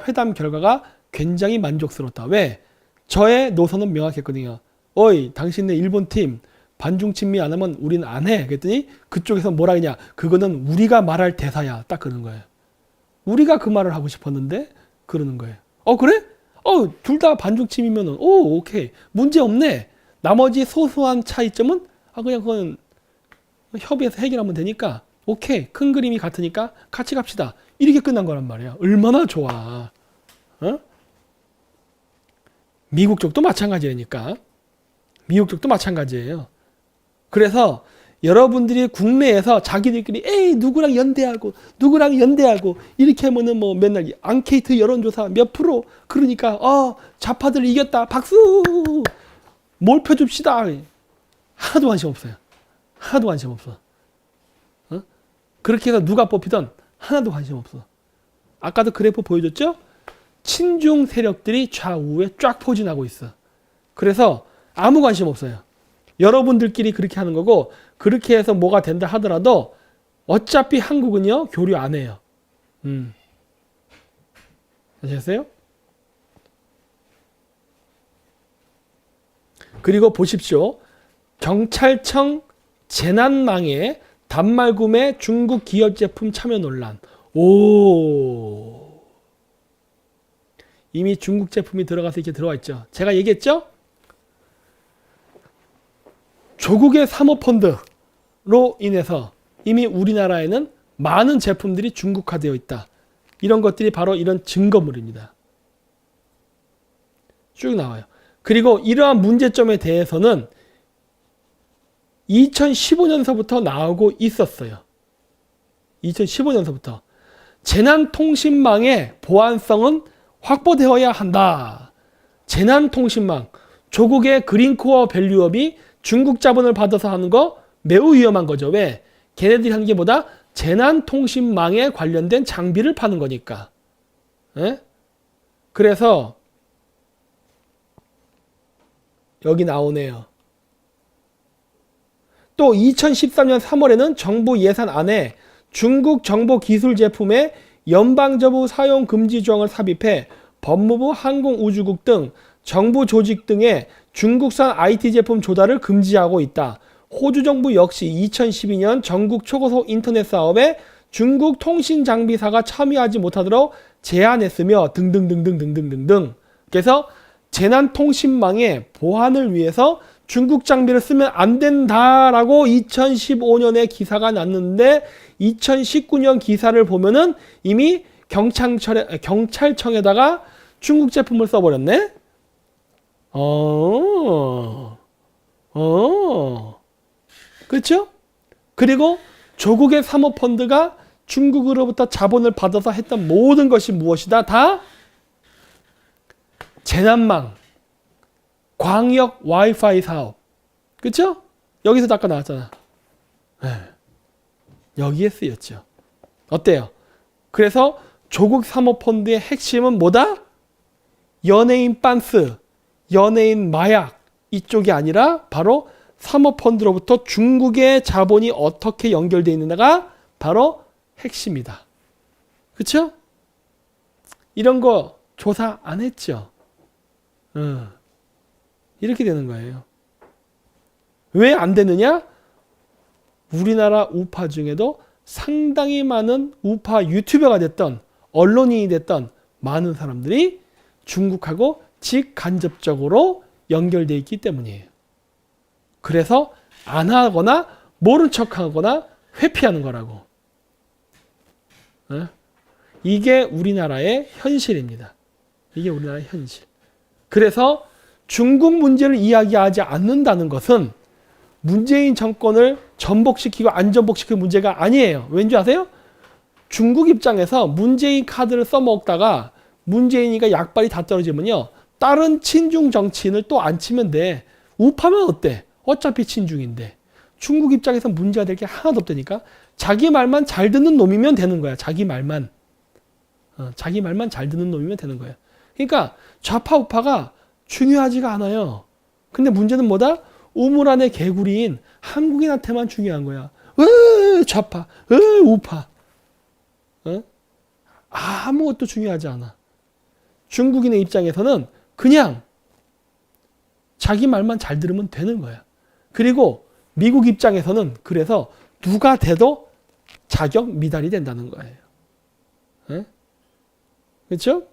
회담 결과가 굉장히 만족스럽다. 왜? 저의 노선은 명확했거든요. 어이, 당신네 일본 팀 반중 친미 안 하면 우린 안 해. 그랬더니 그쪽에서 뭐라 하냐. 그거는 우리가 말할 대사야. 딱 그러는 거예요. 우리가 그 말을 하고 싶었는데 그러는 거예요. 그래? 둘 다 반중 친미면은 오케이. 문제 없네. 나머지 소소한 차이점은 그냥 그건 협의해서 해결하면 되니까 오케이. 큰 그림이 같으니까 같이 갑시다. 이렇게 끝난 거란 말이에요. 얼마나 좋아. 미국 쪽도 마찬가지니까. 미국 쪽도 마찬가지예요. 그래서 여러분들이 국내에서 자기들끼리 누구랑 연대하고 이렇게 하면은 뭐 맨날 앙케이트 여론조사 몇 프로 그러니까 좌파들 이겼다 박수 몰표 줍시다. 하나도 관심 없어요. 하나도 관심 없어. 그렇게 해서 누가 뽑히든 하나도 관심 없어. 아까도 그래프 보여줬죠? 친중 세력들이 좌우에 쫙 포진하고 있어. 그래서 아무 관심 없어요. 여러분들끼리 그렇게 하는 거고 그렇게 해서 뭐가 된다 하더라도 어차피 한국은요 교류 안 해요. 아셨어요? 그리고 보십시오. 경찰청 재난망에 단말구매 중국 기업 제품 참여 논란. 이미 중국 제품이 들어가서 이렇게 들어와 있죠. 제가 얘기했죠? 조국의 사모펀드로 인해서 이미 우리나라에는 많은 제품들이 중국화되어 있다. 이런 것들이 바로 이런 증거물입니다. 쭉 나와요. 그리고 이러한 문제점에 대해서는 2015년서부터 나오고 있었어요. 2015년서부터. 재난통신망의 보안성은 확보되어야 한다. 재난통신망, 조국의 그린코어 밸류업이 중국 자본을 받아서 하는 거 매우 위험한 거죠. 왜? 걔네들이 하는 게 뭐다? 재난통신망에 관련된 장비를 파는 거니까. 에? 그래서 여기 나오네요. 또 2013년 3월에는 정부 예산안에 중국 정보기술 제품의 연방정부 사용 금지 조항을 삽입해 법무부, 항공우주국 등 정부 조직 등의 중국산 IT 제품 조달을 금지하고 있다. 호주 정부 역시 2012년 전국 초고속 인터넷 사업에 중국 통신장비사가 참여하지 못하도록 제한했으며 등등등등등등등. 그래서 재난통신망의 보안을 위해서 중국 장비를 쓰면 안 된다라고 2015년에 기사가 났는데 2019년 기사를 보면은 이미 경찰청에다가 중국 제품을 써버렸네? 그렇죠? 그리고 조국의 사모펀드가 중국으로부터 자본을 받아서 했던 모든 것이 무엇이다? 다 재난망, 광역 와이파이 사업. 그렇죠? 여기서 아까 나왔잖아. 여기에 쓰였죠. 어때요? 그래서 조국 사모펀드의 핵심은 뭐다? 연예인 빤스, 연예인 마약 이쪽이 아니라 바로 사모펀드로부터 중국의 자본이 어떻게 연결되어 있는가가 바로 핵심이다. 그렇죠? 이런 거 조사 안 했죠? 이렇게 되는 거예요. 왜 안 되느냐? 우리나라 우파 중에도 상당히 많은 우파 유튜버가 됐던 언론인이 됐던 많은 사람들이 중국하고 직간접적으로 연결되어 있기 때문이에요. 그래서 안 하거나 모른 척하거나 회피하는 거라고. 이게 우리나라의 현실입니다. 이게 우리나라의 현실. 그래서 중국 문제를 이야기하지 않는다는 것은 문재인 정권을 전복시키고 안 전복시킬 문제가 아니에요. 왠지 아세요? 중국 입장에서 문재인 카드를 써먹다가 문재인이가 약발이 다 떨어지면요. 다른 친중 정치인을 또 안 치면 돼. 우파면 어때? 어차피 친중인데. 중국 입장에서 문제가 될 게 하나도 없다니까. 자기 말만 잘 듣는 놈이면 되는 거야. 자기 말만. 자기 말만 잘 듣는 놈이면 되는 거야. 그러니까 좌파 우파가 중요하지가 않아요. 근데 문제는 뭐다? 우물 안의 개구리인 한국인한테만 중요한 거야. 좌파, 우파. 아무것도 중요하지 않아. 중국인의 입장에서는 그냥 자기 말만 잘 들으면 되는 거야. 그리고 미국 입장에서는 그래서 누가 돼도 자격 미달이 된다는 거예요. 그렇죠?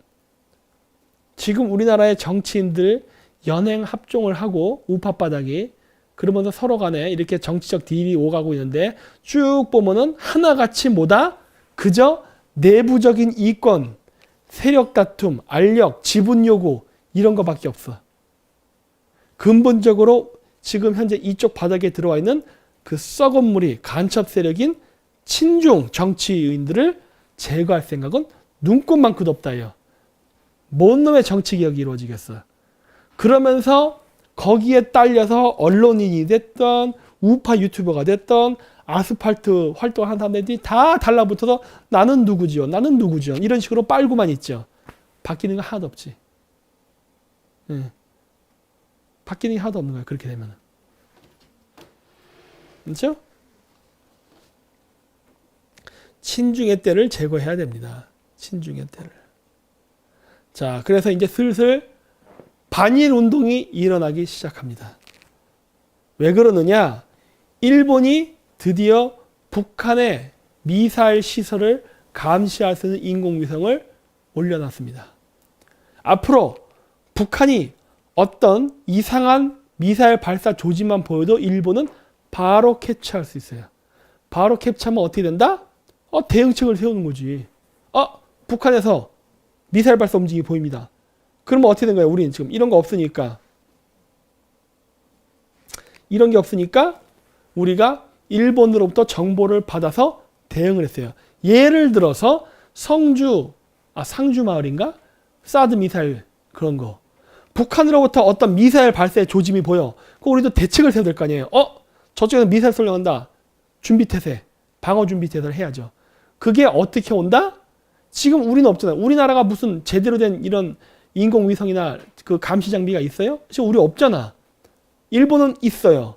지금 우리나라의 정치인들 연행 합종을 하고 우파 바닥이 그러면서 서로 간에 이렇게 정치적 딜이 오가고 있는데 쭉 보면은 하나같이 뭐다? 그저 내부적인 이권, 세력 다툼, 알력, 지분 요구 이런 거밖에 없어. 근본적으로 지금 현재 이쪽 바닥에 들어와 있는 그 썩은 물이 간첩 세력인 친중 정치인들을 제거할 생각은 눈꼽만큼도 없다요. 뭔 놈의 정치개혁이 이루어지겠어. 그러면서 거기에 딸려서 언론인이 됐던 우파 유튜버가 됐던 아스팔트 활동하는 사람들이 다 달라붙어서 나는 누구지요? 나는 누구지요? 이런 식으로 빨고만 있죠. 바뀌는 거 하나도 없지. 바뀌는 게 하나도 없는 거예요. 그렇게 되면. 그렇죠? 친중의 때를 제거해야 됩니다. 친중의 때를. 자, 그래서 이제 슬슬 반일 운동이 일어나기 시작합니다. 왜 그러느냐? 일본이 드디어 북한의 미사일 시설을 감시할 수 있는 인공위성을 올려놨습니다. 앞으로 북한이 어떤 이상한 미사일 발사 조짐만 보여도 일본은 바로 캡처할 수 있어요. 바로 캡처하면 어떻게 된다? 대응책을 세우는 거지. 북한에서 미사일 발사 움직임이 보입니다. 그러면 어떻게 된 거예요? 우리는 지금 이런 거 없으니까. 이런 게 없으니까 우리가 일본으로부터 정보를 받아서 대응을 했어요. 예를 들어서 상주 마을인가? 사드 미사일 그런 거. 북한으로부터 어떤 미사일 발사의 조짐이 보여. 그럼 우리도 대책을 세워야 될 거 아니에요. 저쪽에서 미사일 쏠려간다. 준비태세, 방어 준비태세를 해야죠. 그게 어떻게 온다? 지금 우리는 없잖아요. 우리나라가 무슨 제대로 된 이런 인공위성이나 그 감시 장비가 있어요? 지금 우리 없잖아. 일본은 있어요.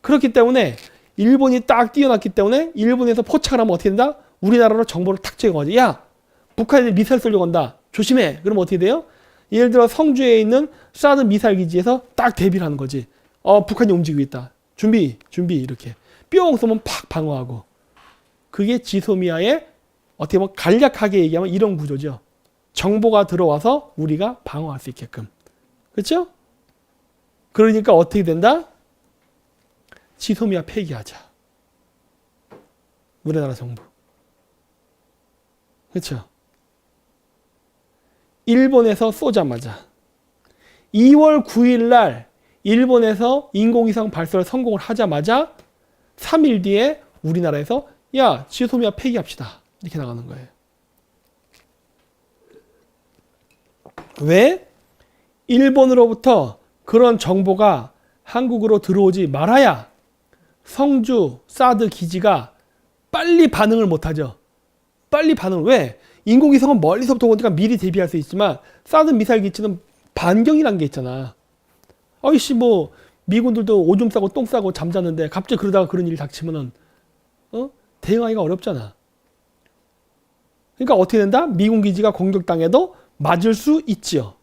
그렇기 때문에 일본이 딱 뛰어났기 때문에 일본에서 포착을 하면 어떻게 된다? 우리나라로 정보를 탁 제거하지. 야, 북한에 미사일 쏘려고 한다. 조심해. 그러면 어떻게 돼요? 예를 들어 성주에 있는 사드 미사일 기지에서 딱 대비를 하는 거지. 북한이 움직이고 있다. 준비 이렇게. 뿅 쏘면 팍 방어하고. 그게 지소미아의 어떻게 보면 간략하게 얘기하면 이런 구조죠. 정보가 들어와서 우리가 방어할 수 있게끔. 그렇죠? 그러니까 어떻게 된다? 지소미아 폐기하자. 우리나라 정부. 그렇죠? 일본에서 쏘자마자 2월 9일 날 일본에서 인공위성 발사를 성공을 하자마자 3일 뒤에 우리나라에서 야, 지소미아 폐기합시다. 이렇게 나가는 거예요. 왜? 일본으로부터 그런 정보가 한국으로 들어오지 말아야 성주 사드 기지가 빨리 반응을 못하죠. 빨리 반응을. 왜? 인공위성은 멀리서부터 오니까 미리 대비할 수 있지만 사드 미사일 기지는 반경이란 게 있잖아. 아이씨 뭐 미군들도 오줌 싸고 똥 싸고 잠자는데 갑자기 그러다가 그런 일이 닥치면은 대응하기가 어렵잖아. 그러니까 어떻게 된다? 미군 기지가 공격당해도 맞을 수 있지요.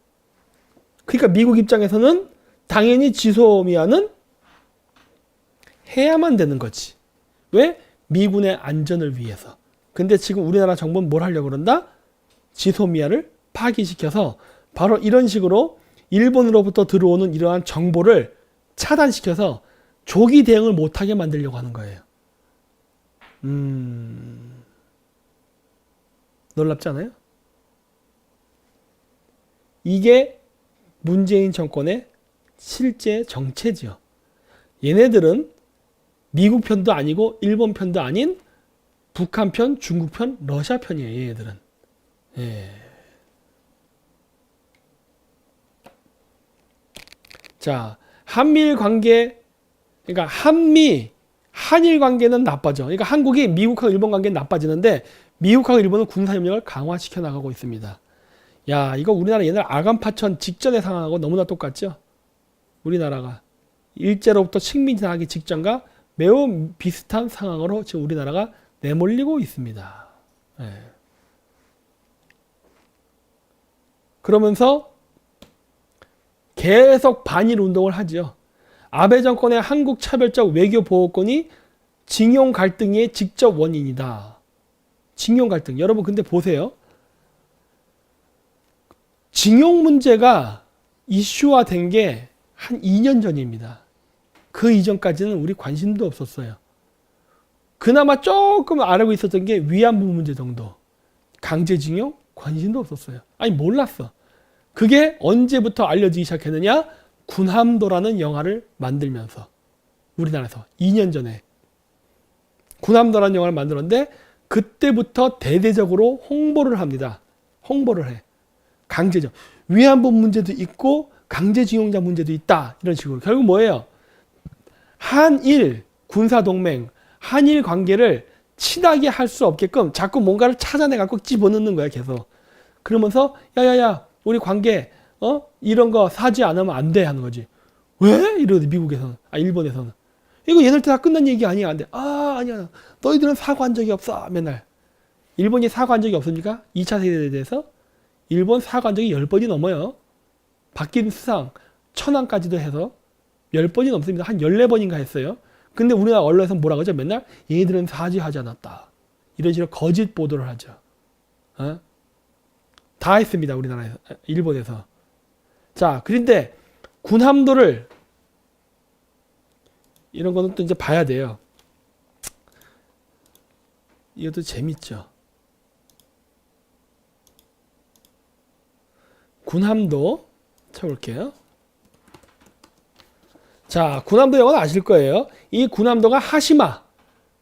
그러니까 미국 입장에서는 당연히 지소미아는 해야만 되는 거지. 왜? 미군의 안전을 위해서. 근데 지금 우리나라 정부는 뭘 하려고 그런다? 지소미아를 파기시켜서 바로 이런 식으로 일본으로부터 들어오는 이러한 정보를 차단시켜서 조기 대응을 못하게 만들려고 하는 거예요. 놀랍지 않아요? 이게 문재인 정권의 실제 정체지요. 얘네들은 미국 편도 아니고 일본 편도 아닌 북한 편, 중국 편, 러시아 편이에요. 얘네들은. 예. 자, 한미일 관계, 그러니까 한일 관계는 나빠져. 그러니까 한국이 미국하고 일본 관계는 나빠지는데 미국하고 일본은 군사협력을 강화시켜 나가고 있습니다. 야, 이거 우리나라 옛날 아간파천 직전의 상황하고 너무나 똑같죠? 우리나라가 일제로부터 식민지하기 직전과 매우 비슷한 상황으로 지금 우리나라가 내몰리고 있습니다. 예. 그러면서 계속 반일 운동을 하죠. 아베 정권의 한국 차별적 외교 보호권이 징용 갈등의 직접 원인이다. 징용 갈등. 여러분 근데 보세요. 징용 문제가 이슈화된 게 한 2년 전입니다. 그 이전까지는 우리 관심도 없었어요. 그나마 조금 알고 있었던 게 위안부 문제 정도. 강제징용? 관심도 없었어요. 아니 몰랐어. 그게 언제부터 알려지기 시작했느냐? 군함도라는 영화를 만들면서 우리나라에서 2년 전에 군함도라는 영화를 만들었는데 그때부터 대대적으로 홍보를 합니다. 홍보를 해. 강제징용. 위안부 문제도 있고 강제징용자 문제도 있다. 이런 식으로. 결국 뭐예요? 한일 군사동맹, 한일 관계를 친하게 할 수 없게끔 자꾸 뭔가를 찾아내갖고 집어넣는 거야, 계속. 그러면서 야야야 우리 관계 이런 거 사지 않으면 안 돼 하는 거지. 왜? 이러거든 미국에서는. 일본에서는. 이거 얘네들 다 끝난 얘기 아니야. 안 돼. 아니야. 너희들은 사과한 적이 없어. 맨날. 일본이 사과한 적이 없습니까? 2차 세대에 대해서? 일본 사과한 적이 10번이 넘어요. 바뀐 수상, 천황까지도 해서 10번이 넘습니다. 한 14번인가 했어요. 근데 우리나라 언론에서 뭐라고 하죠? 맨날 얘네들은 사죄하지 않았다. 이런 식으로 거짓 보도를 하죠. 다 했습니다. 우리나라에서, 일본에서. 자, 그런데 군함도를 이런 거는 또 이제 봐야 돼요. 이것도 재밌죠. 군함도 쳐볼게요. 자, 군함도 영어는 아실 거예요. 이 군함도가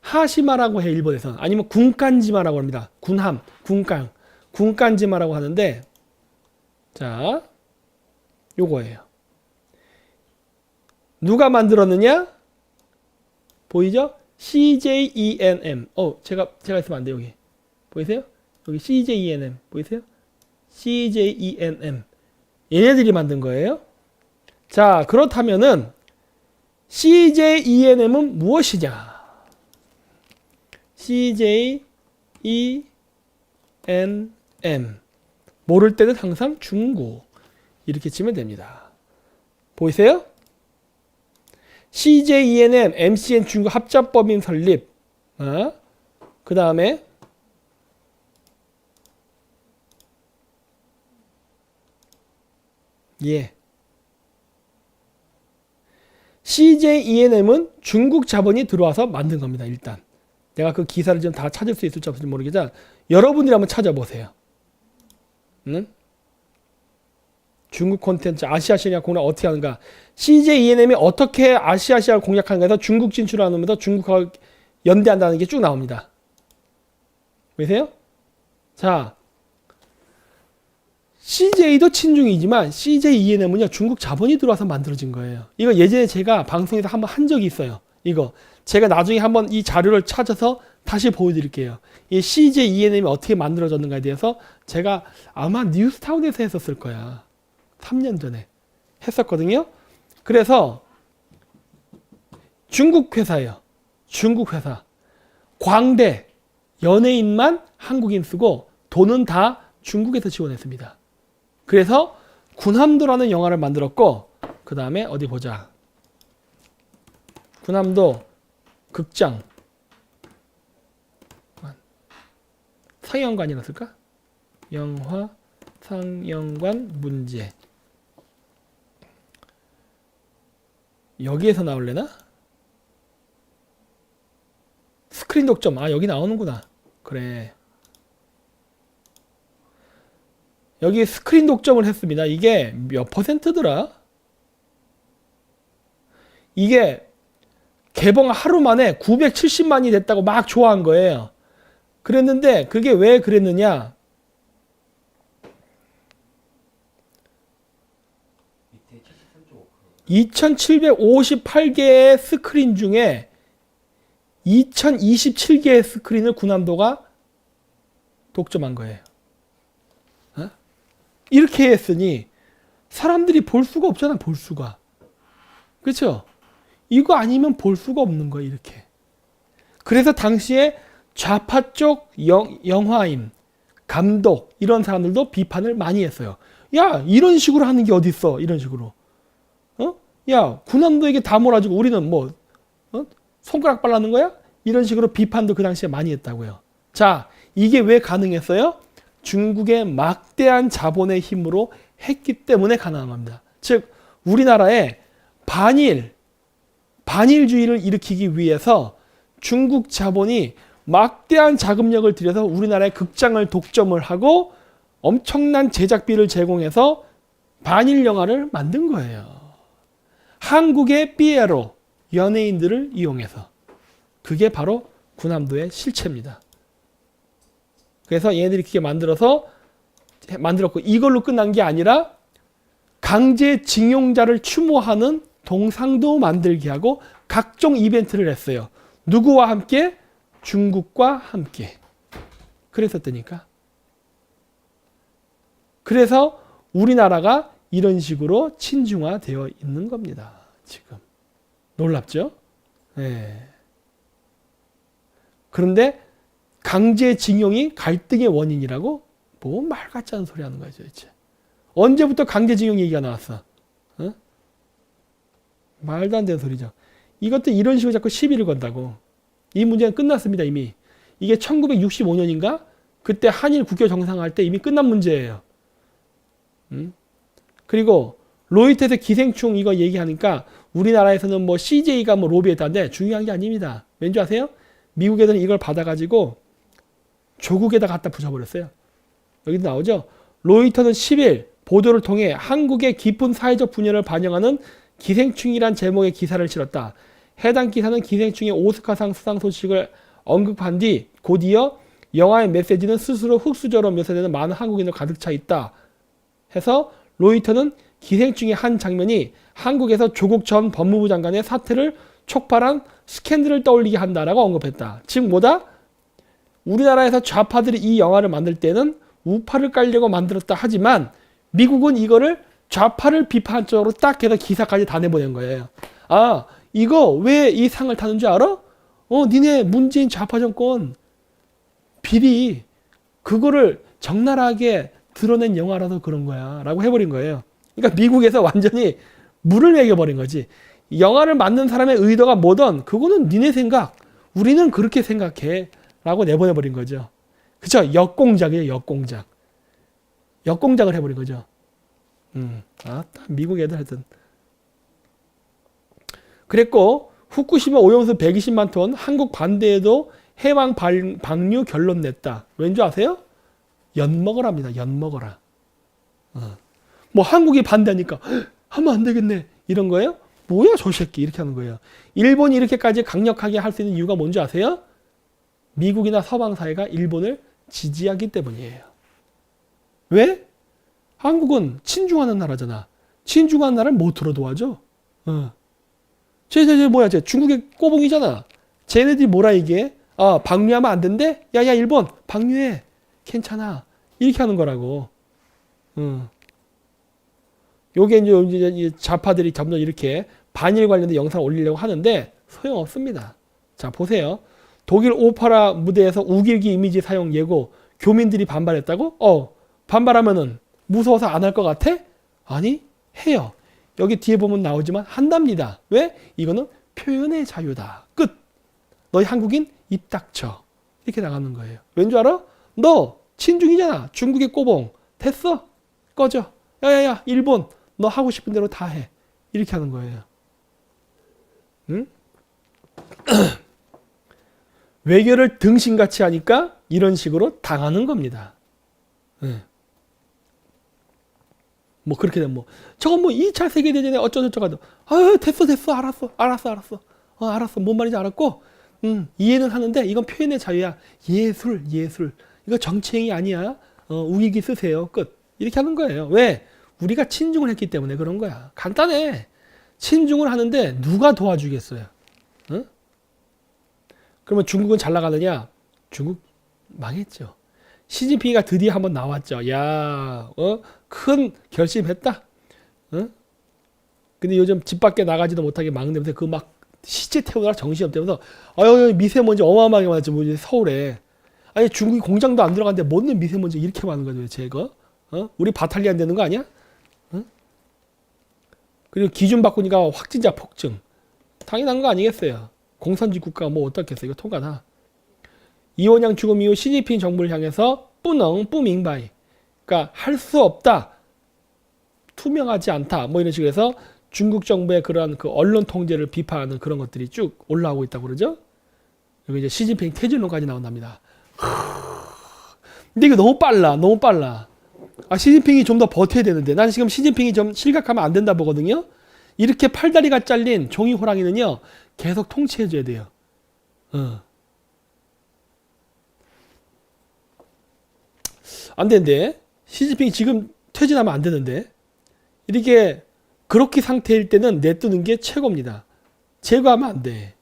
하시마라고 해 일본에서는. 아니면 군간지마라고 합니다. 군함, 군간지마라고 하는데, 자, 요거예요. 누가 만들었느냐? 보이죠? CJENM. 제가 있으면 안 돼요, 여기. 보이세요? 여기 CJENM. 보이세요? CJENM. 얘네들이 만든 거예요. 자, 그렇다면은 CJENM은 무엇이냐? CJENM. 모를 때는 항상 중국. 이렇게 치면 됩니다. 보이세요? CJENM, MCN 중국 합작법인 설립. 그 다음에 CJENM은 중국 자본이 들어와서 만든 겁니다. 일단 내가 그 기사를 좀 다 찾을 수 있을지 없을지 모르겠지만 여러분들이 한번 찾아보세요. 중국 콘텐츠 아시아시아 공략 어떻게 하는가? CJENM이 어떻게 아시아시아를 공략하는가 해서 중국 진출하면서 중국하고 연대한다는 게 쭉 나옵니다. 보이세요? 자, CJ도 친중이지만 CJENM은요 중국 자본이 들어와서 만들어진 거예요. 이거 예전에 제가 방송에서 한번 한 적이 있어요. 이거 제가 나중에 한번 이 자료를 찾아서 다시 보여드릴게요. 이 CJENM이 어떻게 만들어졌는가에 대해서 제가 아마 뉴스타운에서 했었을 거야. 3년 전에 했었거든요. 그래서 중국 회사예요. 중국 회사. 광대 연예인만 한국인 쓰고 돈은 다 중국에서 지원했습니다. 그래서 군함도라는 영화를 만들었고 그 다음에 어디 보자. 군함도 극장 상영관이었을까? 영화 상영관 문제. 여기에서 나올래나? 스크린 독점. 아, 여기 나오는구나. 그래. 여기 스크린 독점을 했습니다. 이게 몇 퍼센트더라? 이게 개봉 하루 만에 970만이 됐다고 막 좋아한 거예요. 그랬는데 그게 왜 그랬느냐? 2758개의 스크린 중에 2027개의 스크린을 군함도가 독점한 거예요. 어? 이렇게 했으니 사람들이 볼 수가 없잖아, 볼 수가. 그렇죠? 이거 아니면 볼 수가 없는 거예요, 이렇게. 그래서 당시에 좌파 쪽 영화인, 감독 이런 사람들도 비판을 많이 했어요. 야, 이런 식으로 하는 게 어딨어? 이런 식으로. 야, 군함도에게 다 몰아주고 우리는 뭐 손가락 빨라는 거야? 이런 식으로 비판도 그 당시에 많이 했다고요. 자, 이게 왜 가능했어요? 중국의 막대한 자본의 힘으로 했기 때문에 가능한 겁니다. 즉, 우리나라에 반일주의를 일으키기 위해서 중국 자본이 막대한 자금력을 들여서 우리나라의 극장을 독점을 하고 엄청난 제작비를 제공해서 반일 영화를 만든 거예요. 한국의 삐에로 연예인들을 이용해서. 그게 바로 군함도의 실체입니다. 그래서 얘네들이 그게 만들었고 이걸로 끝난 게 아니라 강제징용자를 추모하는 동상도 만들게 하고 각종 이벤트를 했어요. 누구와 함께? 중국과 함께. 그랬었다니까. 그래서 우리나라가 이런 식으로 친중화되어 있는 겁니다. 지금. 놀랍죠? 네. 그런데 강제징용이 갈등의 원인이라고? 뭐 말 같지 않은 소리 하는 거죠, 이제. 언제부터 강제징용 얘기가 나왔어? 어? 말도 안 되는 소리죠. 이것도 이런 식으로 자꾸 시비를 건다고. 이 문제는 끝났습니다, 이미. 이게 1965년인가? 그때 한일 국교 정상화할 때 이미 끝난 문제예요. 그리고 로이터에서 기생충 이거 얘기하니까 우리나라에서는 뭐 CJ가 뭐 로비했다는데 중요한 게 아닙니다. 왠지 아세요? 미국에서는 이걸 받아가지고 조국에다 갖다 붙여버렸어요. 여기도 나오죠? 로이터는 10일 보도를 통해 한국의 깊은 사회적 분열을 반영하는 기생충이란 제목의 기사를 실었다. 해당 기사는 기생충의 오스카상 수상 소식을 언급한 뒤 곧이어 영화의 메시지는 스스로 흑수저로 묘사되는 많은 한국인으로 가득 차 있다. 해서 로이터는 기생충의 한 장면이 한국에서 조국 전 법무부 장관의 사퇴를 촉발한 스캔들을 떠올리게 한다라고 언급했다. 즉 뭐다? 우리나라에서 좌파들이 이 영화를 만들 때는 우파를 깔려고 만들었다 하지만 미국은 이거를 좌파를 비판적으로 딱 해서 기사까지 다 내보낸 거예요. 아, 이거 왜 이 상을 타는 줄 알아? 니네 문재인 좌파 정권 비리 그거를 적나라하게 드러낸 영화라서 그런 거야 라고 해버린 거예요. 그러니까 미국에서 완전히 물을 매겨버린 거지. 영화를 만든 사람의 의도가 뭐든 그거는 니네 생각, 우리는 그렇게 생각해 라고 내보내버린 거죠. 그쵸? 역공작이에요. 역공작. 역공작을 해버린 거죠. 미국 애들 하여튼. 그랬고 후쿠시마 오염수 120만 톤 한국 반대에도 해왕 방류 결론 냈다. 왠지 아세요? 엿먹으랍니다. 엿먹어라. 뭐 한국이 반대하니까 하면 안 되겠네. 이런 거예요? 뭐야 저 새끼 이렇게 하는 거예요. 일본이 이렇게까지 강력하게 할 수 있는 이유가 뭔지 아세요? 미국이나 서방 사회가 일본을 지지하기 때문이에요. 왜? 한국은 친중하는 나라잖아. 친중하는 나라를 못 들어 도와줘. 쟤 뭐야 쟤 중국의 꼬봉이잖아. 쟤네들이 뭐라 이게? 아 방류하면 안 된대? 야야 일본 방류해. 괜찮아. 이렇게 하는 거라고. 요게 이제 좌파들이 점점 이렇게 반일 관련된 영상을 올리려고 하는데 소용없습니다. 자 보세요. 독일 오페라 무대에서 우길기 이미지 사용 예고 교민들이 반발했다고? 반발하면은 무서워서 안 할 것 같아? 아니 해요. 여기 뒤에 보면 나오지만 한답니다. 왜? 이거는 표현의 자유다. 끝. 너희 한국인 입 닥쳐. 이렇게 나가는 거예요. 왠 줄 알아? 너 친중이잖아. 중국의 꼬봉. 됐어. 꺼져. 야야야 일본 너 하고 싶은 대로 다 해. 이렇게 하는 거예요. 응? 외교를 등신같이 하니까 이런 식으로 당하는 겁니다. 예. 뭐 그렇게 되면 뭐 저건 뭐 2차 세계대전에 어쩌고저쩌고 하도 됐어 알았어 뭔 말인지 알았고 이해는 하는데 이건 표현의 자유야. 예술 이거 정치행위 아니야. 우기기 쓰세요. 끝. 이렇게 하는 거예요. 왜? 우리가 친중을 했기 때문에 그런 거야. 간단해. 친중을 하는데 누가 도와주겠어요? 응? 그러면 중국은 잘 나가느냐? 중국 망했죠. 시진핑이가 드디어 한번 나왔죠. 야, 큰 결심했다. 근데 요즘 집 밖에 나가지도 못하게 막는데 그 막 시체 태우느라 정신없다면서 미세먼지 어마어마하게 많았죠. 뭐 서울에. 아니 중국이 공장도 안 들어갔는데 뭔 미세먼지 이렇게 많은 거죠. 제가 우리 바탈리안 되는 거 아니야? 그리고 기준 바꾸니까 확진자 폭증. 당연한 거 아니겠어요. 공산주의 국가가 뭐 어떻겠어요. 이거 통과다. 이원양 죽음 이후 시진핑 정부를 향해서 뿌능 뿌밍바이. 그러니까 할 수 없다. 투명하지 않다. 뭐 이런 식으로 해서 중국 정부의 그러한 그 언론 통제를 비판하는 그런 것들이 쭉 올라오고 있다고 그러죠. 여기 이제 시진핑 퇴진론까지 나온답니다. 근데 이거 너무 빨라. 시진핑이 좀 더 버텨야 되는데 난 지금 시진핑이 좀 실각하면 안 된다 보거든요. 이렇게 팔다리가 잘린 종이 호랑이는요 계속 통치해줘야 돼요. 안 되는데 시진핑이 지금 퇴진하면 안 되는데 이렇게 그렇게 상태일 때는 내두는 게 최고입니다. 제거하면 안 돼.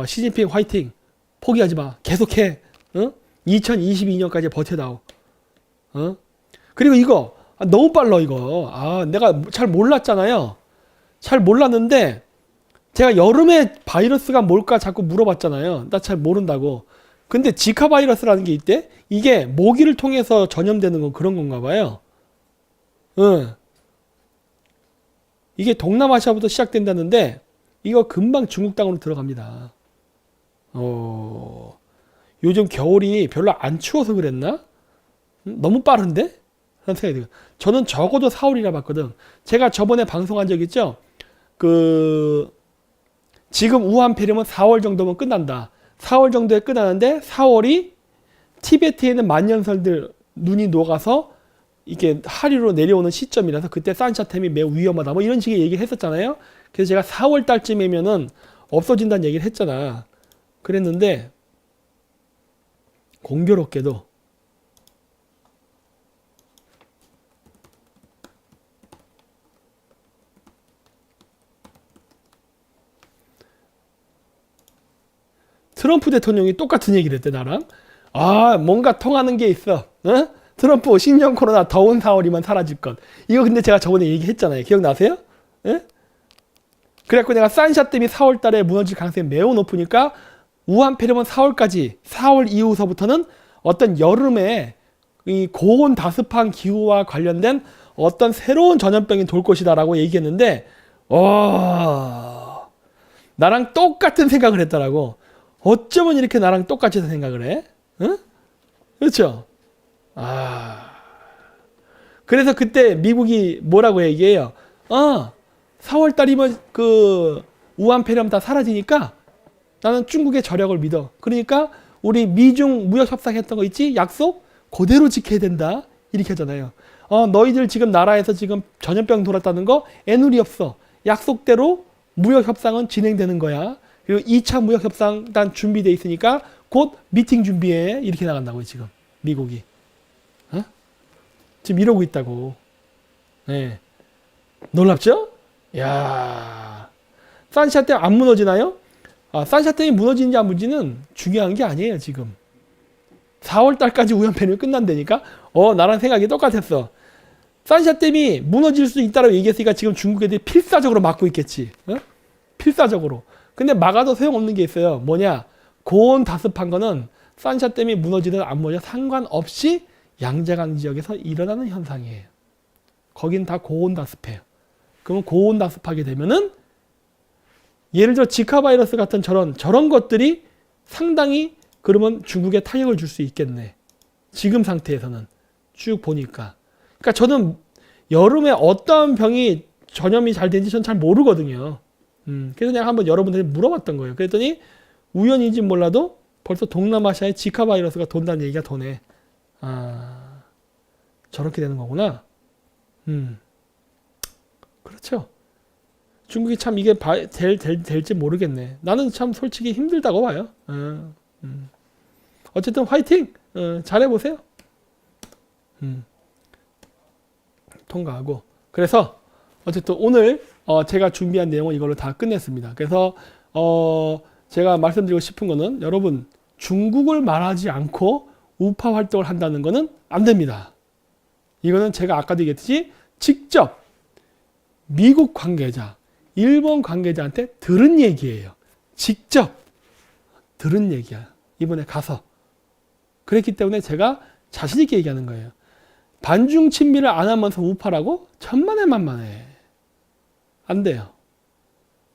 시진핑 화이팅. 포기하지 마. 계속해. 2022년까지 버텨다오. 그리고 이거 너무 빨라 이거. 내가 잘 몰랐잖아요. 잘 몰랐는데 제가 여름에 바이러스가 뭘까 자꾸 물어봤잖아요. 나 잘 모른다고. 근데 지카 바이러스라는 게 있대. 이게 모기를 통해서 전염되는 건 그런 건가 봐요. 이게 동남아시아부터 시작된다는데 이거 금방 중국 땅으로 들어갑니다. 요즘 겨울이 별로 안 추워서 그랬나? 너무 빠른데? 하는 생각이 들어요. 저는 적어도 4월이라 봤거든. 제가 저번에 방송한 적 있죠? 지금 우한 폐렴은 4월 정도면 끝난다. 4월 정도에 끝나는데 4월이 티베트에 있는 만년설들 눈이 녹아서 이게 하류로 내려오는 시점이라서 그때 산샤템이 매우 위험하다. 뭐 이런 식의 얘기를 했었잖아요. 그래서 제가 4월 달쯤이면은 없어진다는 얘기를 했잖아. 그랬는데 공교롭게도 트럼프 대통령이 똑같은 얘기를 했대 나랑. 뭔가 통하는 게 있어. 트럼프 신종 코로나 더운 4월이면 사라질 것. 이거 근데 제가 저번에 얘기했잖아요. 기억나세요? 그래갖고 내가 산샤댐이 4월 달에 무너질 가능성이 매우 높으니까 우한 폐렴은 4월까지 4월 이후서부터는 어떤 여름에 이 고온 다습한 기후와 관련된 어떤 새로운 전염병이 돌 것이다 라고 얘기했는데 나랑 똑같은 생각을 했더라고. 어쩌면 이렇게 나랑 똑같이 생각을 해? 그렇죠? 그래서 그때 미국이 뭐라고 얘기해요? 4월 달이면 그 우한 폐렴 다 사라지니까 나는 중국의 저력을 믿어. 그러니까 우리 미중 무역 협상했던 거 있지? 약속? 그대로 지켜야 된다. 이렇게 하잖아요. 너희들 지금 나라에서 지금 전염병 돌았다는 거 애누리 없어. 약속대로 무역 협상은 진행되는 거야. 그리고 2차 무역 협상 단 준비돼 있으니까 곧 미팅 준비해. 이렇게 나간다고요, 지금. 미국이. 지금 이러고 있다고. 네. 놀랍죠? 야, 산샤댐 안 무너지나요? 산샤댐이 무너지는지 안 무너지는 중요한 게 아니에요, 지금. 4월 달까지 우연패는 끝난다니까? 나랑 생각이 똑같았어. 산샤댐이 무너질 수 있다고 얘기했으니까 지금 중국 애들이 필사적으로 막고 있겠지. 필사적으로. 근데 막아도 소용없는 게 있어요. 뭐냐? 고온 다습한 거는 산샤댐이 무너지든 안 무너지든 상관없이 양자강 지역에서 일어나는 현상이에요. 거긴 다 고온 다습해요. 그러면 고온 다습하게 되면은 예를 들어 지카 바이러스 같은 저런 것들이 상당히 그러면 중국에 타격을 줄 수 있겠네. 지금 상태에서는 쭉 보니까. 그러니까 저는 여름에 어떤 병이 전염이 잘 되는지 전 잘 모르거든요. 그래서 내가 한번 여러분들이 물어봤던 거예요. 그랬더니 우연인지 몰라도 벌써 동남아시아에 지카 바이러스가 돈다는 얘기가 도네. 아, 저렇게 되는 거구나. 그렇죠. 중국이 참 이게 될지 모르겠네. 나는 참 솔직히 힘들다고 봐요. 어쨌든 화이팅! 잘해보세요. 통과하고. 그래서 어쨌든 오늘 제가 준비한 내용은 이걸로 다 끝냈습니다. 그래서 제가 말씀드리고 싶은 거는 여러분 중국을 말하지 않고 우파 활동을 한다는 거는 안 됩니다. 이거는 제가 아까도 얘기했듯이 직접 미국 관계자, 일본 관계자한테 들은 얘기예요. 직접 들은 얘기야. 이번에 가서. 그랬기 때문에 제가 자신 있게 얘기하는 거예요. 반중 친미를 안 하면서 우파라고? 천만에 만만해. 안 돼요.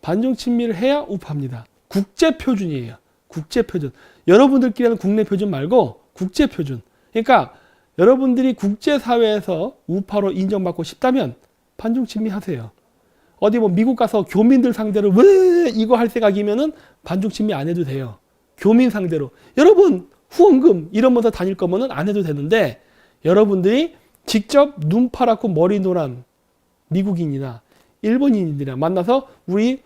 반중 친미를 해야 우파입니다. 국제 표준이에요. 국제 표준. 여러분들끼리 하는 국내 표준 말고 국제 표준. 그러니까 여러분들이 국제사회에서 우파로 인정받고 싶다면 반중 친미 하세요. 어디 뭐 미국 가서 교민들 상대로 왜 이거 할 생각이면은 반중 친미 안 해도 돼요. 교민 상대로. 여러분 후원금 이러면서 다닐 거면은 안 해도 되는데 여러분들이 직접 눈 파랗고 머리 노란 미국인이나 일본인들이나 만나서 우리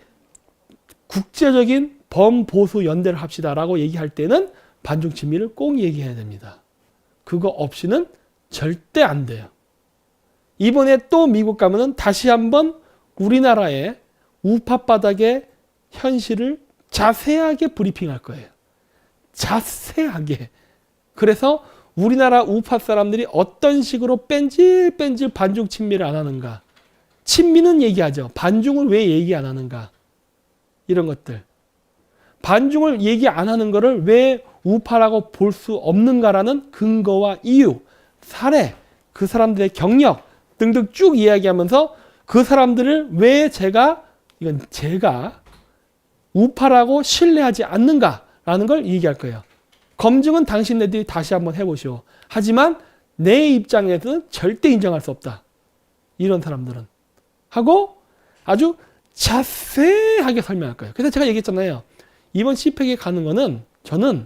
국제적인 범보수 연대를 합시다라고 얘기할 때는 반중 친미를 꼭 얘기해야 됩니다. 그거 없이는 절대 안 돼요. 이번에 또 미국 가면은 다시 한번 우리나라의 우파 바닥의 현실을 자세하게 브리핑할 거예요. 자세하게. 그래서 우리나라 우파 사람들이 어떤 식으로 뺀질뺀질 반중 친미를 안 하는가. 친미는 얘기하죠. 반중을 왜 얘기 안 하는가. 이런 것들. 반중을 얘기 안 하는 거를 왜 우파라고 볼 수 없는가라는 근거와 이유, 사례, 그 사람들의 경력 등등 쭉 이야기하면서 그 사람들을 왜 제가 우파라고 신뢰하지 않는가라는 걸 얘기할 거예요. 검증은 당신네들이 다시 한번 해보시오. 하지만 내 입장에서는 절대 인정할 수 없다. 이런 사람들은. 하고 아주 자세하게 설명할 거예요. 그래서 제가 얘기했잖아요. 이번 CPEC에 가는 거는 저는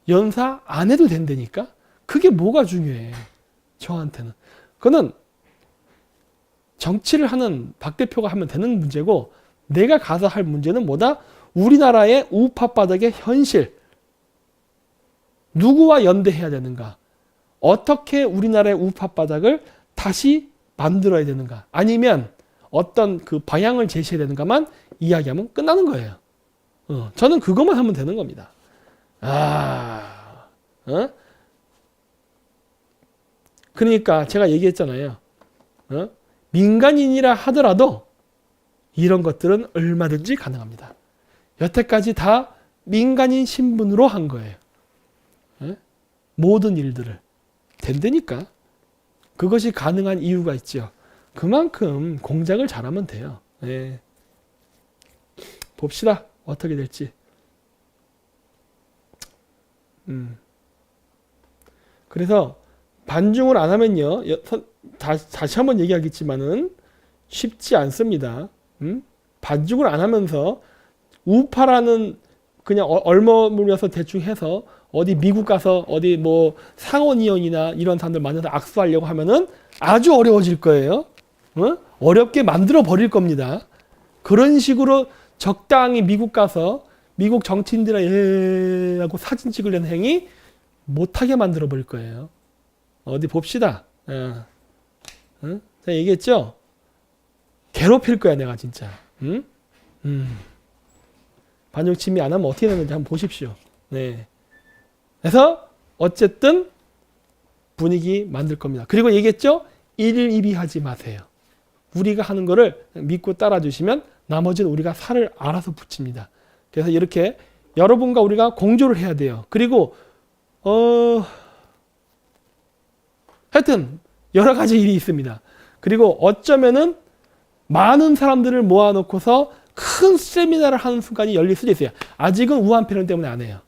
연사 안 해도 된다니까? 그게 뭐가 중요해. 저한테는. 그거는 정치를 하는 박 대표가 하면 되는 문제고 내가 가서 할 문제는 뭐다? 우리나라의 우파 바닥의 현실. 누구와 연대해야 되는가? 어떻게 우리나라의 우파 바닥을 다시 만들어야 되는가? 아니면 어떤 그 방향을 제시해야 되는가만 이야기하면 끝나는 거예요. 저는 그것만 하면 되는 겁니다. 그러니까 제가 얘기했잖아요. 민간인이라 하더라도 이런 것들은 얼마든지 가능합니다. 여태까지 다 민간인 신분으로 한 거예요. 모든 일들을. 된다니까. 그것이 가능한 이유가 있죠. 그만큼 공작을 잘하면 돼요. 네. 봅시다. 어떻게 될지. 그래서 반중을 안 하면요. 다시 한번 얘기하겠지만은 쉽지 않습니다. 반중을 안 하면서 우파라는 그냥 얼머물려서 대충 해서 어디 미국 가서 어디 뭐 상원의원이나 이런 사람들 만나서 악수하려고 하면은 아주 어려워질 거예요. 어렵게 만들어 버릴 겁니다. 그런 식으로 적당히 미국 가서 미국 정치인들하고 사진 찍으려는 행위 못하게 만들어 버릴 거예요. 어디 봅시다. 제가 얘기했죠? 괴롭힐 거야 내가 진짜. 반중 친미 안 하면 어떻게 되는지 한번 보십시오. 네. 그래서 어쨌든 분위기 만들 겁니다. 그리고 얘기했죠? 일일이비하지 마세요. 우리가 하는 거를 믿고 따라주시면 나머지는 우리가 살을 알아서 붙입니다. 그래서 이렇게 여러분과 우리가 공조를 해야 돼요. 그리고 하여튼 여러 가지 일이 있습니다. 그리고 어쩌면은 많은 사람들을 모아놓고서 큰 세미나를 하는 순간이 열릴 수도 있어요. 아직은 우한 폐렴 때문에 안 해요.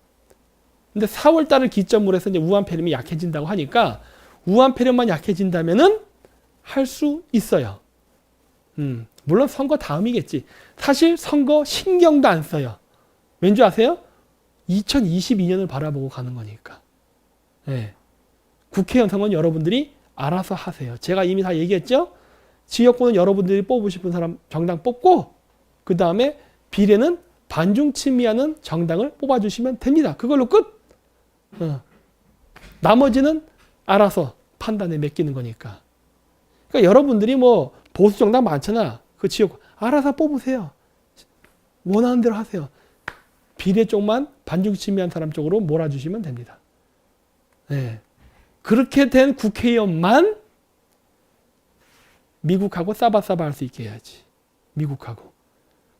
근데 4월 달을 기점으로 해서 이제 우한 폐렴이 약해진다고 하니까 우한 폐렴만 약해진다면은 할 수 있어요. 물론 선거 다음이겠지. 사실 선거 신경도 안 써요. 왠지 아세요? 2022년을 바라보고 가는 거니까. 예. 국회 연상은 여러분들이 알아서 하세요. 제가 이미 다 얘기했죠? 지역구는 여러분들이 뽑고 싶은 사람 정당 뽑고 그 다음에 비례는 반중 친미하는 정당을 뽑아주시면 됩니다. 그걸로 끝. 나머지는 알아서 판단에 맡기는 거니까. 그러니까 여러분들이 뭐 보수 정당 많잖아. 그 지역구 알아서 뽑으세요. 원하는 대로 하세요. 비례 쪽만 반중 친미한 사람 쪽으로 몰아주시면 됩니다. 네. 그렇게 된 국회의원만 미국하고 싸바싸바 할 수 있게 해야지. 미국하고.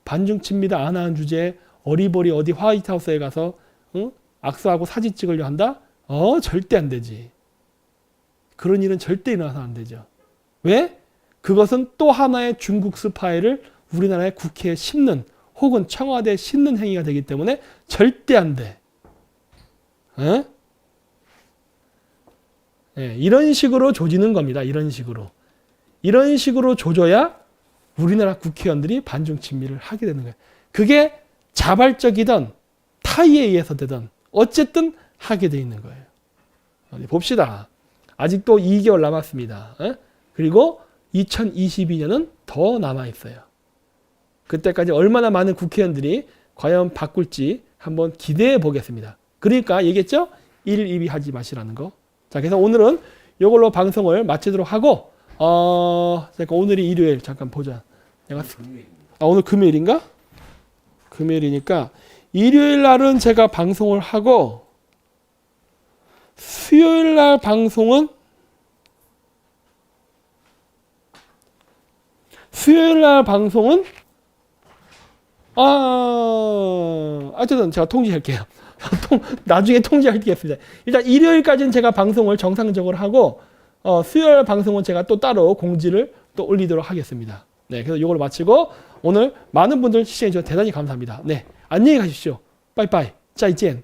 반중 친미다 안 하는 주제에 어리버리 어디 화이트하우스에 가서 악수하고 사진 찍으려 한다? 절대 안 되지. 그런 일은 절대 일어나서 안 되죠. 왜? 그것은 또 하나의 중국 스파이를 우리나라의 국회에 심는 혹은 청와대에 심는 행위가 되기 때문에 절대 안 돼. 네, 이런 식으로 조지는 겁니다. 이런 식으로. 이런 식으로 조져야 우리나라 국회의원들이 반중 친미를 하게 되는 거예요. 그게 자발적이든 타의에 의해서 되든 어쨌든 하게 돼 있는 거예요. 봅시다. 아직도 2개월 남았습니다. 그리고 2022년은 더 남아 있어요. 그때까지 얼마나 많은 국회의원들이 과연 바꿀지 한번 기대해 보겠습니다. 그러니까 얘기했죠? 1, 2위 하지 마시라는 거. 자, 그래서 오늘은 이걸로 방송을 마치도록 하고 잠깐 오늘이 일요일 잠깐 보자. 오늘 금요일인가? 금요일이니까 일요일 날은 제가 방송을 하고 수요일 날 방송은 어쨌든 제가 통지할게요. 나중에 통지하겠습니다. 일단 일요일까지는 제가 방송을 정상적으로 하고 수요일 방송은 제가 또 따로 공지를 또 올리도록 하겠습니다. 네, 그래서 이걸 마치고 오늘 많은 분들 시청해 주셔서 대단히 감사합니다. 네, 안녕히 가십시오. 빠이빠이. 짜이젠.